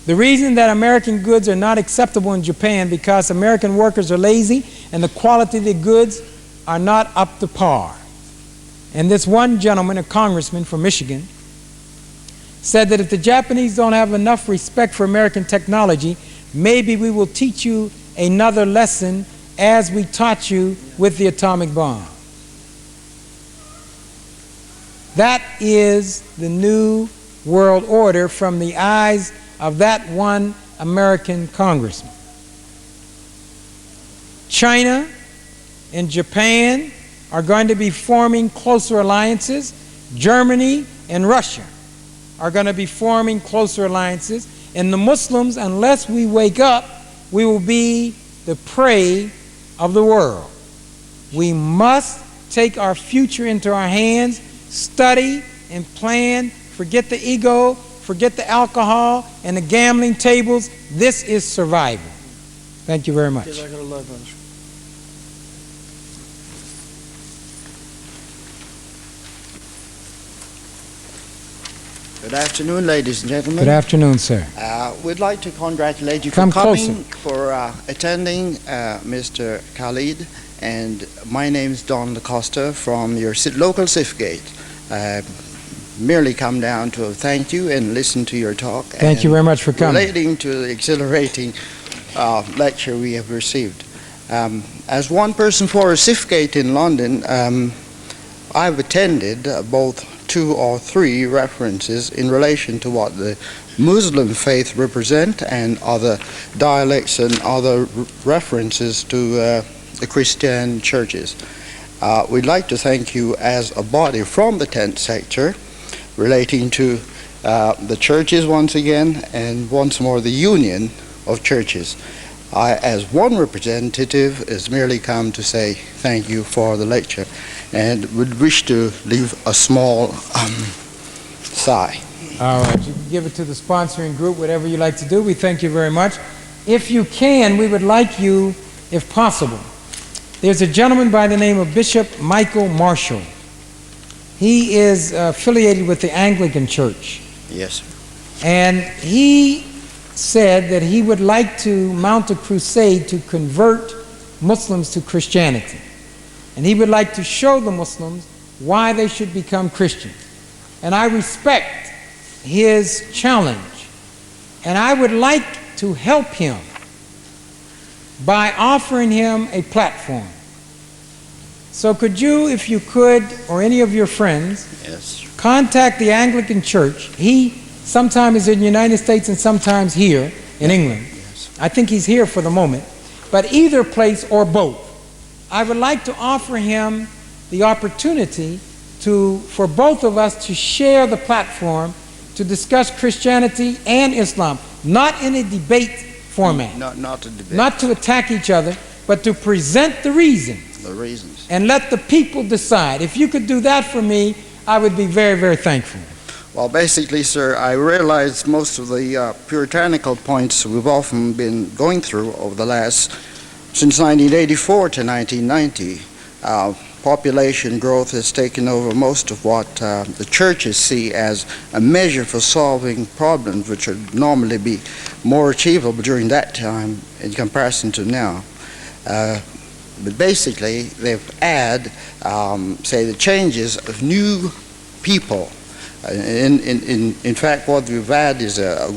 the reason that American goods are not acceptable in Japan because American workers are lazy and the quality of the goods are not up to par. And this one gentleman, a congressman from Michigan, said that if the Japanese don't have enough respect for American technology, maybe we will teach you another lesson as we taught you with the atomic bomb. That is the New World Order from the eyes of that one American congressman. China and Japan are going to be forming closer alliances. Germany and Russia are going to be forming closer alliances. And the Muslims, unless we wake up, we will be the prey of the world. We must take our future into our hands, study and plan, forget the ego, forget the alcohol and the gambling tables. This is survival. Thank you very much. Good afternoon, ladies and gentlemen. Good afternoon, sir. We'd like to congratulate you Come for coming, closer. for attending, Mr. Khalid. And my name is Don DaCosta from your local Sifgate. Merely come down to thank you and listen to your talk. Thank you very much for coming. Relating to the exhilarating lecture we have received. As one person for a Sifgate in London, I've attended both 2 or 3 references in relation to what the Muslim faith represent and other dialects and other references to the Christian churches. We'd like to thank you as a body from the 10th sector relating to the churches once again, and once more the union of churches. I, as one representative, has merely come to say thank you for the lecture and would wish to leave a small sigh. All right, you can give it to the sponsoring group, whatever you like to do. We thank you very much. If you can, we would like you, if possible. There's a gentleman by the name of Bishop Michael Marshall. He is affiliated with the Anglican Church. Yes. And he said that he would like to mount a crusade to convert Muslims to Christianity. And he would like to show the Muslims why they should become Christian. And I respect his challenge. And I would like to help him by offering him a platform. So could you, if you could, or any of your friends, yes, contact the Anglican Church. He sometimes is in the United States and sometimes here in England. Yes. I think he's here for the moment. But either place or both, I would like to offer him the opportunity for both of us to share the platform to discuss Christianity and Islam, not in a debate format. Not a debate. Not to attack each other, but to present the reasons. The reasons. And let the people decide. If you could do that for me, I would be very, very thankful. Well, basically, sir, I realize most of the puritanical points we've often been going through over the last, since 1984 to 1990. Population growth has taken over most of what the churches see as a measure for solving problems which would normally be more achievable during that time in comparison to now. But basically, they've added, say, the changes of new people. In fact, what we've had is a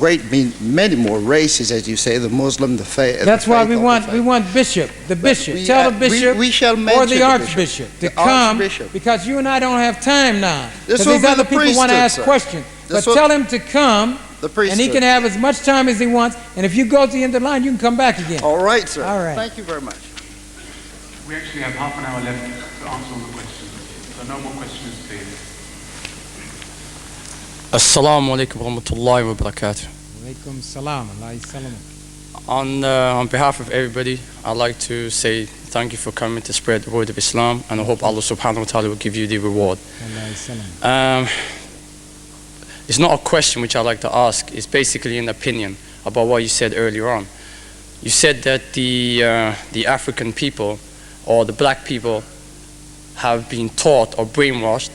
many more races, as you say, the Muslim, the faith. That's why we want bishop, the bishop. Tell the bishop we shall or the mention archbishop to come, because you and I don't have time now. This Because will these be other the people want to priesthood, ask sir. questions. But This will- tell him to come The priesthood. And he can have as much time as he wants. And if you go to the end of the line, you can come back again. All right, sir. All right. Thank you very much. We actually have half an hour left to answer all the questions. So no more questions, please. Assalamu alaikum wa rahmatullahi wa barakatuh. Alaikum salam. On behalf of everybody, I'd like to say thank you for coming to spread the word of Islam, and I hope Allah subhanahu wa ta'ala will give you the reward. It's not a question which I'd like to ask, it's basically an opinion about what you said earlier on. You said that the African people or the black people have been taught or brainwashed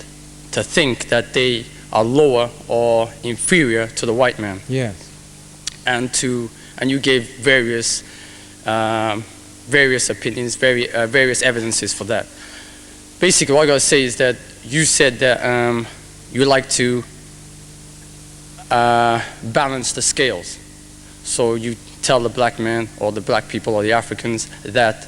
to think that they are lower or inferior to the white man. Yes. And you gave various opinions, various evidences for that. Basically, what I gotta say is that you said that you like to balance the scales. So you tell the black man or the black people or the Africans that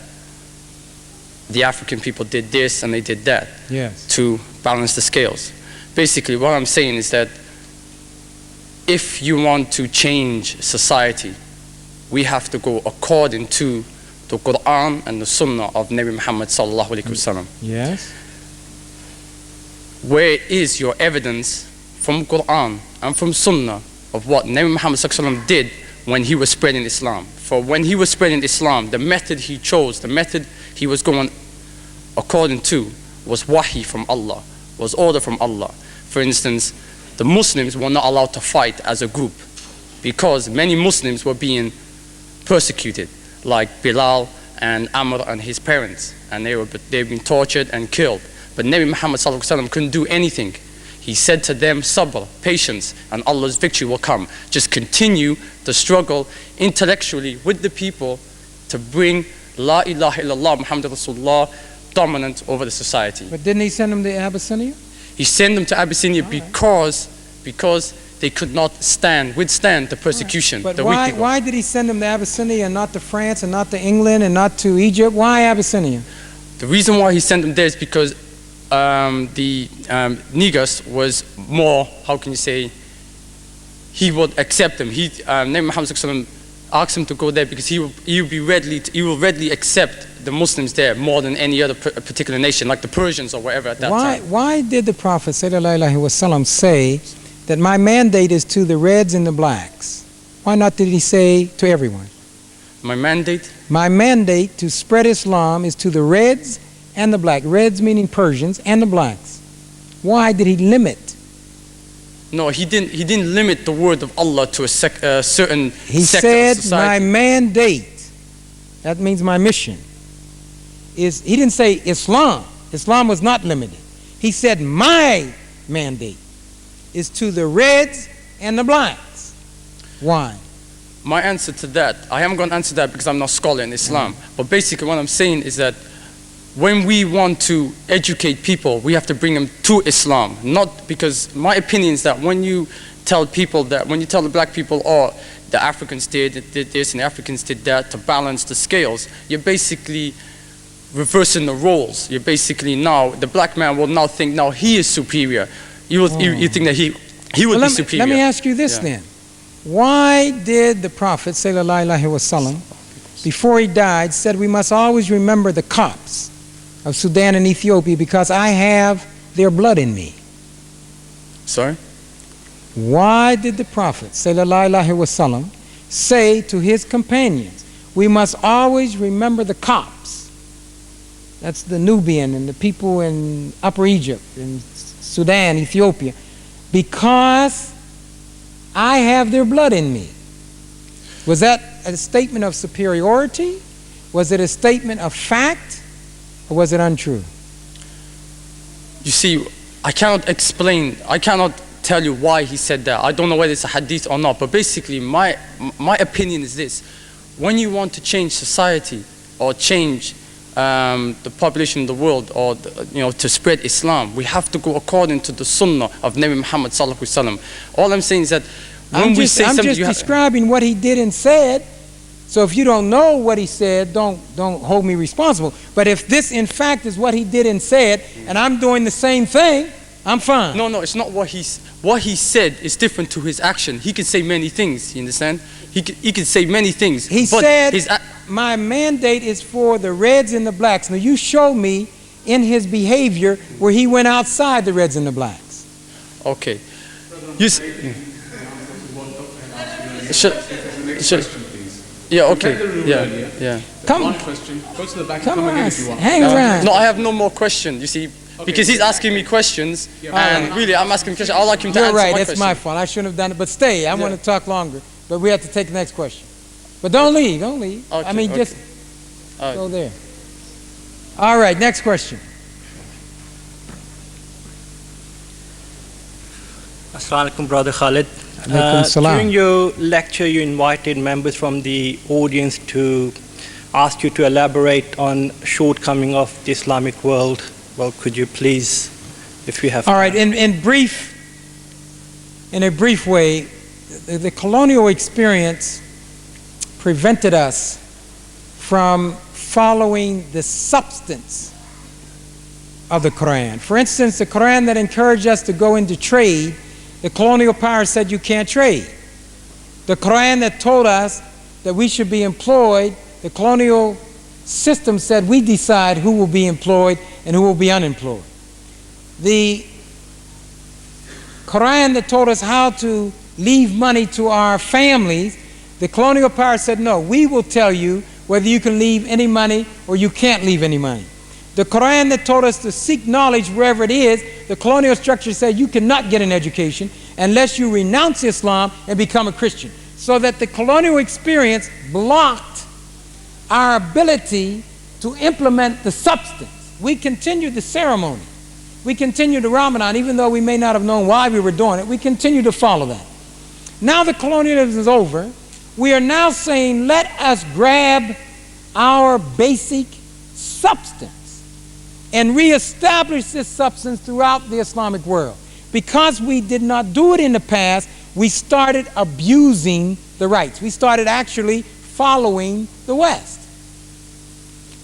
the African people did this and they did that. Yes. To balance the scales. Basically, what I'm saying is that if you want to change society, we have to go according to the Quran and the Sunnah of Nabi Muhammad sallallahu alaihi wasallam. Yes. Where is your evidence from Quran and from Sunnah of what Nabi Muhammad sallallahu alaihi wasallam did when he was spreading Islam? For when he was spreading Islam, the method he chose, the method he was going according to was wahi from Allah, was order from Allah. For instance, the Muslims were not allowed to fight as a group because many Muslims were being persecuted, like Bilal and Amr and his parents, and they've been tortured and killed. But Nabi Muhammad sallallahu alaihi wasallam couldn't do anything. He said to them, sabr, patience, and Allah's victory will come. Just continue the struggle intellectually with the people to bring La ilaha illallah Muhammad Rasulullah dominant over the society. But didn't he send them to Abyssinia? He sent them to Abyssinia because they could not withstand the persecution. But the why did he send them to Abyssinia and not to France and not to England and not to Egypt? Why Abyssinia? The reason why he sent them there is because the Negus was more, how can you say, he would accept them. Nabi Muhammad asked him to go there because he will readily accept the Muslims there more than any other particular nation, like the Persians or whatever at that time. Why did the Prophet sallallahu alaihi wasallam say that my mandate is to the reds and the blacks? Why not did he say to everyone? My mandate? My mandate to spread Islam is to the reds and the black. Reds meaning Persians and the blacks. Why did he limit? No, he didn't limit the word of Allah to a certain he sector said of society. my mandate, that means my mission, is, he didn't say Islam. Islam was not limited. He said my mandate is to the reds and the blacks. Why? My answer to that, I am going to answer that because I'm not a scholar in Islam. But basically what I'm saying is that when we want to educate people, we have to bring them to Islam. Not because my opinion is that when you tell people that, when you tell the black people, oh, the Africans did this and the Africans did that to balance the scales, you're basically reversing the roles. You're basically now, the black man will now think now he is superior. You think that he would be superior. Let me ask you this then. Why did the Prophet sallallahu alaihi wasallam, before he died, said we must always remember the Copts of Sudan and Ethiopia because I have their blood in me? Sorry? Why did the Prophet sallallahu alaihi wasallam say to his companions, we must always remember the Copts? That's the Nubian and the people in Upper Egypt, in Sudan, Ethiopia, because I have their blood in me. Was that a statement of superiority? Was it a statement of fact? Or was it untrue? You see, I cannot tell you why he said that. I don't know whether it's a hadith or not, but basically my opinion is this. When you want to change society or change the population of the world, or to spread Islam, we have to go according to the Sunnah of Nabi Muhammad sallallahu alaihi wasallam. All I'm saying is that when we say something, I'm just describing what he did and said. So if you don't know what he said, don't hold me responsible. But if this in fact is what he did and said, and I'm doing the same thing, I'm fine. No, it's not what he said is different to his action. He could say many things, you understand? He could say many things. He but said, his my mandate is for the Reds and the Blacks. Now you show me in his behavior where he went outside the Reds and the Blacks. Okay. Yeah, okay. Yeah. Come on. Question. Go to the back. Come on. Again if you want. Hang around. No, I have no more question. You see, because he's asking me questions, and really, I'm asking questions. I'd like him to You're answer right. my It's question. my fault. I shouldn't have done it. But stay. I want to talk longer. But we have to take the next question. But don't leave. Don't leave. Okay, I mean, okay. just go there. All right. Next question. Assalamu alaikum, Brother Khalid. Alaikum salam. During your lecture, you invited members from the audience to ask you to elaborate on shortcoming of the Islamic world. Well, could you please, if you have... All right. In a brief way, the colonial experience prevented us from following the substance of the Quran. For instance, the Quran that encouraged us to go into trade, the colonial power said you can't trade. The Quran that told us that we should be employed, the colonial system said we decide who will be employed and who will be unemployed. The Quran that told us how to leave money to our families, the colonial power said no, we will tell you whether you can leave any money or you can't leave any money. The Quran that told us to seek knowledge wherever it is, the colonial structure said you cannot get an education unless you renounce Islam and become a Christian. So that the colonial experience blocked our ability to implement the substance. We continued the ceremony. We continued the Ramadan, even though we may not have known why we were doing it. We continue to follow that. Now the colonialism is over. We are now saying, let us grab our basic substance and reestablish this substance throughout the Islamic world. Because we did not do it in the past, we started abusing the rights. We started actually following the West.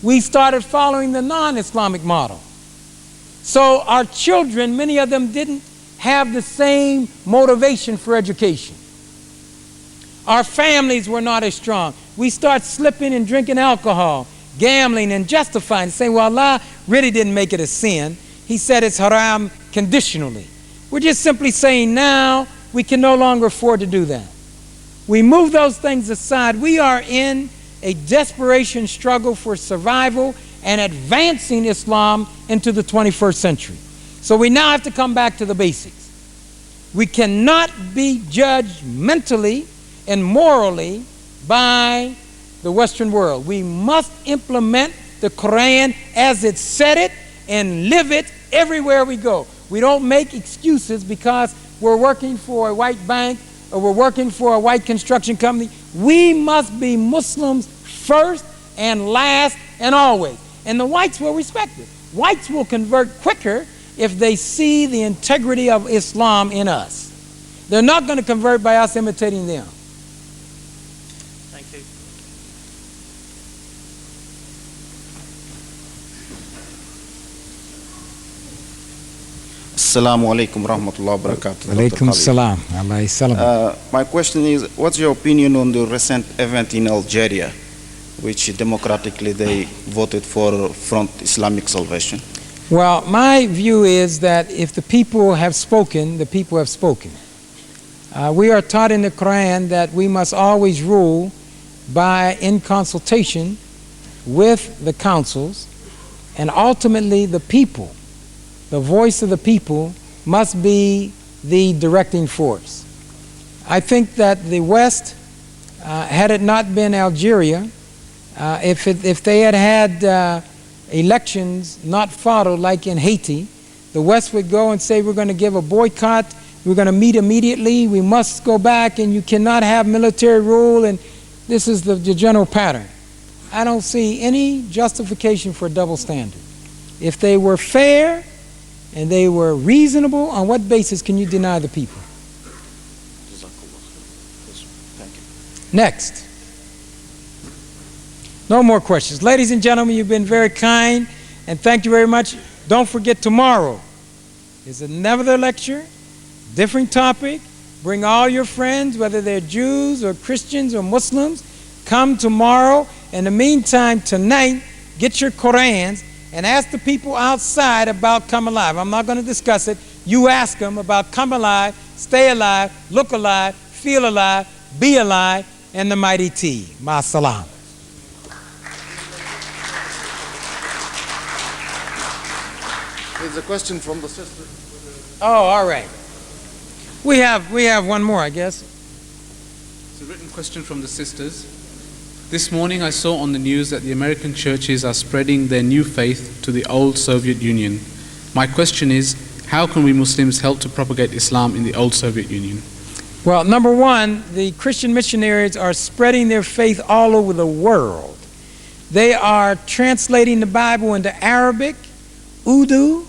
We started following the non-Islamic model. So our children, many of them didn't have the same motivation for education. Our families were not as strong. We start slipping and drinking alcohol, gambling and justifying, saying, well, Allah really didn't make it a sin. He said it's haram conditionally. We're just simply saying now we can no longer afford to do that. We move those things aside. We are in a desperation struggle for survival and advancing Islam into the 21st century. So we now have to come back to the basics. We cannot be judged mentally and morally by the Western world. We must implement the Quran as it said it and live it everywhere we go. We don't make excuses because we're working for a white bank or we're working for a white construction company. We must be Muslims first and last and always. And the whites will respect it. Whites will convert quicker if they see the integrity of Islam in us. They're not going to convert by us imitating them. Thank you. Assalamu alaikum rahmatullahi wa barakatuh. Alaikum salam. Alayhi salam. My question is, what's your opinion on the recent event in Algeria, which democratically they voted for Front Islamic Salvation? Well, my view is that if the people have spoken, the people have spoken. We are taught in the Quran that we must always rule in consultation with the councils, and ultimately the people, the voice of the people, must be the directing force. I think that the West, had it not been Algeria, if they had elections not followed like in Haiti, the West would go and say we're going to give a boycott, we're going to meet immediately, we must go back, and you cannot have military rule, and this is the general pattern. I don't see any justification for a double standard. If they were fair and they were reasonable, on what basis can you deny the people? Next. No more questions. Ladies and gentlemen, you've been very kind, and thank you very much. Don't forget tomorrow, It's another lecture, different topic. Bring all your friends, whether they're Jews or Christians or Muslims. Come tomorrow. In the meantime, tonight, get your Qurans and ask the people outside about Come Alive. I'm not going to discuss it. You ask them about Come Alive, Stay Alive, Look Alive, Feel Alive, Be Alive, and the Mighty T. Ma salam. There's a question from the sister. Oh, all right. We have one more, I guess. It's a written question from the sisters. This morning I saw on the news that the American churches are spreading their new faith to the old Soviet Union. My question is, how can we Muslims help to propagate Islam in the old Soviet Union? Well, number one, the Christian missionaries are spreading their faith all over the world. They are translating the Bible into Arabic, Urdu.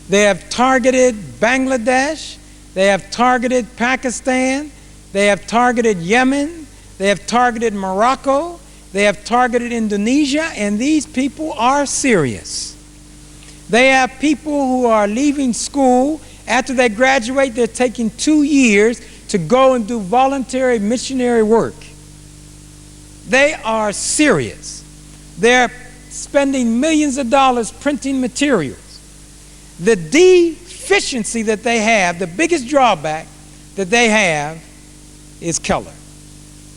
They have targeted Bangladesh. They have targeted Pakistan. They have targeted Yemen. They have targeted Morocco. They have targeted Indonesia, and these people are serious. They have people who are leaving school. After they graduate, they're taking 2 years to go and do voluntary missionary work. They are serious. They're spending millions of dollars printing materials. The deficiency that they have, the biggest drawback that they have is color.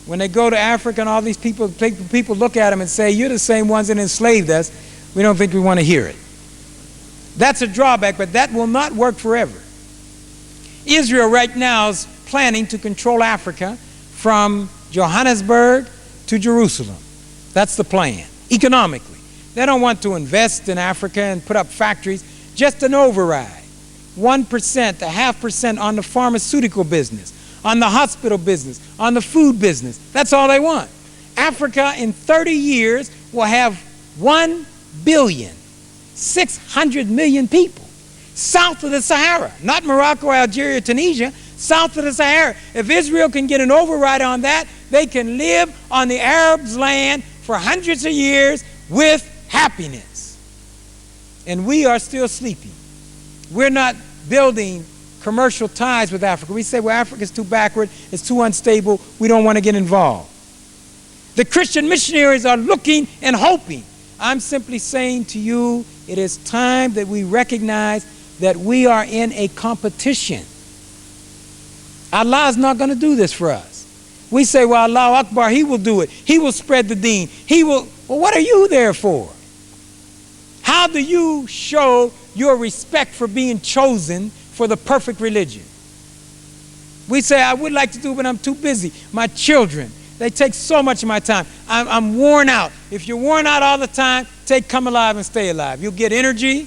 When they go to Africa and all these people look at them and say, you're the same ones that enslaved us, we don't think we want to hear it. That's a drawback, but that will not work forever. Israel right now is planning to control Africa from Johannesburg to Jerusalem. That's the plan, economically. They don't want to invest in Africa and put up factories, just an override. 1% to 0.5% on the pharmaceutical business, on the hospital business, on the food business. That's all they want. Africa in 30 years will have 1,600,000,000 people south of the Sahara, not Morocco, Algeria, Tunisia, south of the Sahara. If Israel can get an override on that, they can live on the Arabs' land for hundreds of years with happiness. And we are still sleeping. We're not building commercial ties with Africa. We say, well, Africa's too backward, it's too unstable, we don't want to get involved. The Christian missionaries are looking and hoping. I'm simply saying to you, it is time that we recognize that we are in a competition. Allah is not going to do this for us. We say, well, Allahu Akbar, He will do it. He will spread the deen. He will. Well, what are you there for? How do you show your respect for being chosen for the perfect religion? We say, I would like to do it, but I'm too busy. My children, they take so much of my time. I'm worn out. If you're worn out all the time, take Come Alive and Stay Alive. You'll get energy.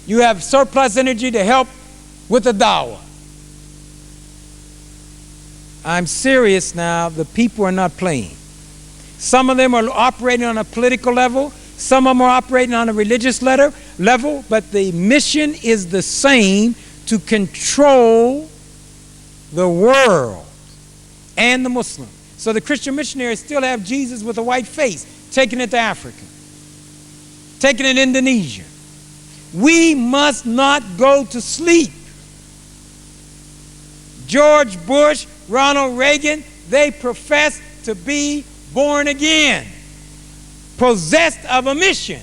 You have surplus energy to help with the dawah. I'm serious now. The people are not playing. Some of them are operating on a political level. Some of them are operating on a religious level, but the mission is the same, to control the world and the Muslim. So the Christian missionaries still have Jesus with a white face, taking it to Africa, taking it to Indonesia. We must not go to sleep. George Bush, Ronald Reagan, they profess to be born again, possessed of a mission.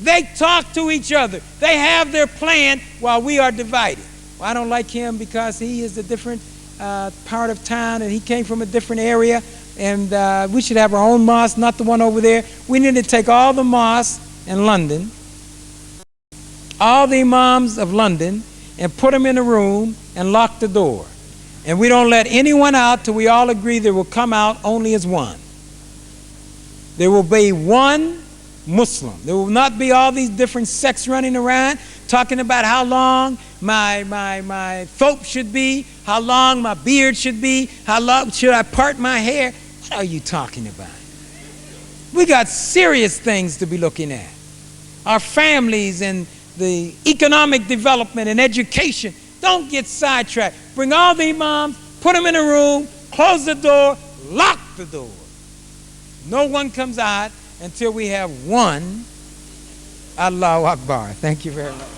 They talk to each other. They have their plan while we are divided. Well, I don't like him because he is a different part of town and he came from a different area, and we should have our own mosque, not the one over there. We need to take all the mosques in London, all the imams of London, and put them in a room and lock the door. And we don't let anyone out till we all agree there will come out only as one. There will be one Muslim. There will not be all these different sects running around talking about how long my thope should be, how long my beard should be, how long should I part my hair. What are you talking about? We got serious things to be looking at. Our families and the economic development and education. Don't get sidetracked. Bring all the imams, put them in a room, close the door, lock the door. No one comes out until we have one. Allahu Akbar. Thank you very much.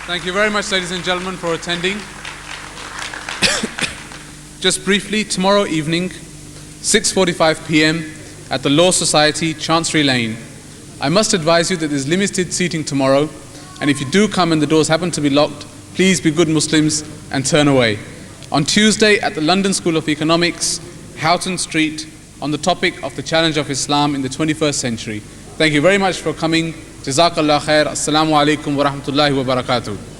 Thank you very much, ladies and gentlemen, for attending. Just briefly, tomorrow evening, 6:45 p.m. at the Law Society, Chancery Lane. I must advise you that there's limited seating tomorrow, and if you do come and the doors happen to be locked, please be good Muslims and turn away. On Tuesday at the London School of Economics, Houghton Street, on the topic of the challenge of Islam in the 21st century. Thank you very much for coming. Jazakallah khair. Assalamu alaikum wa rahmatullahi wa barakatuh.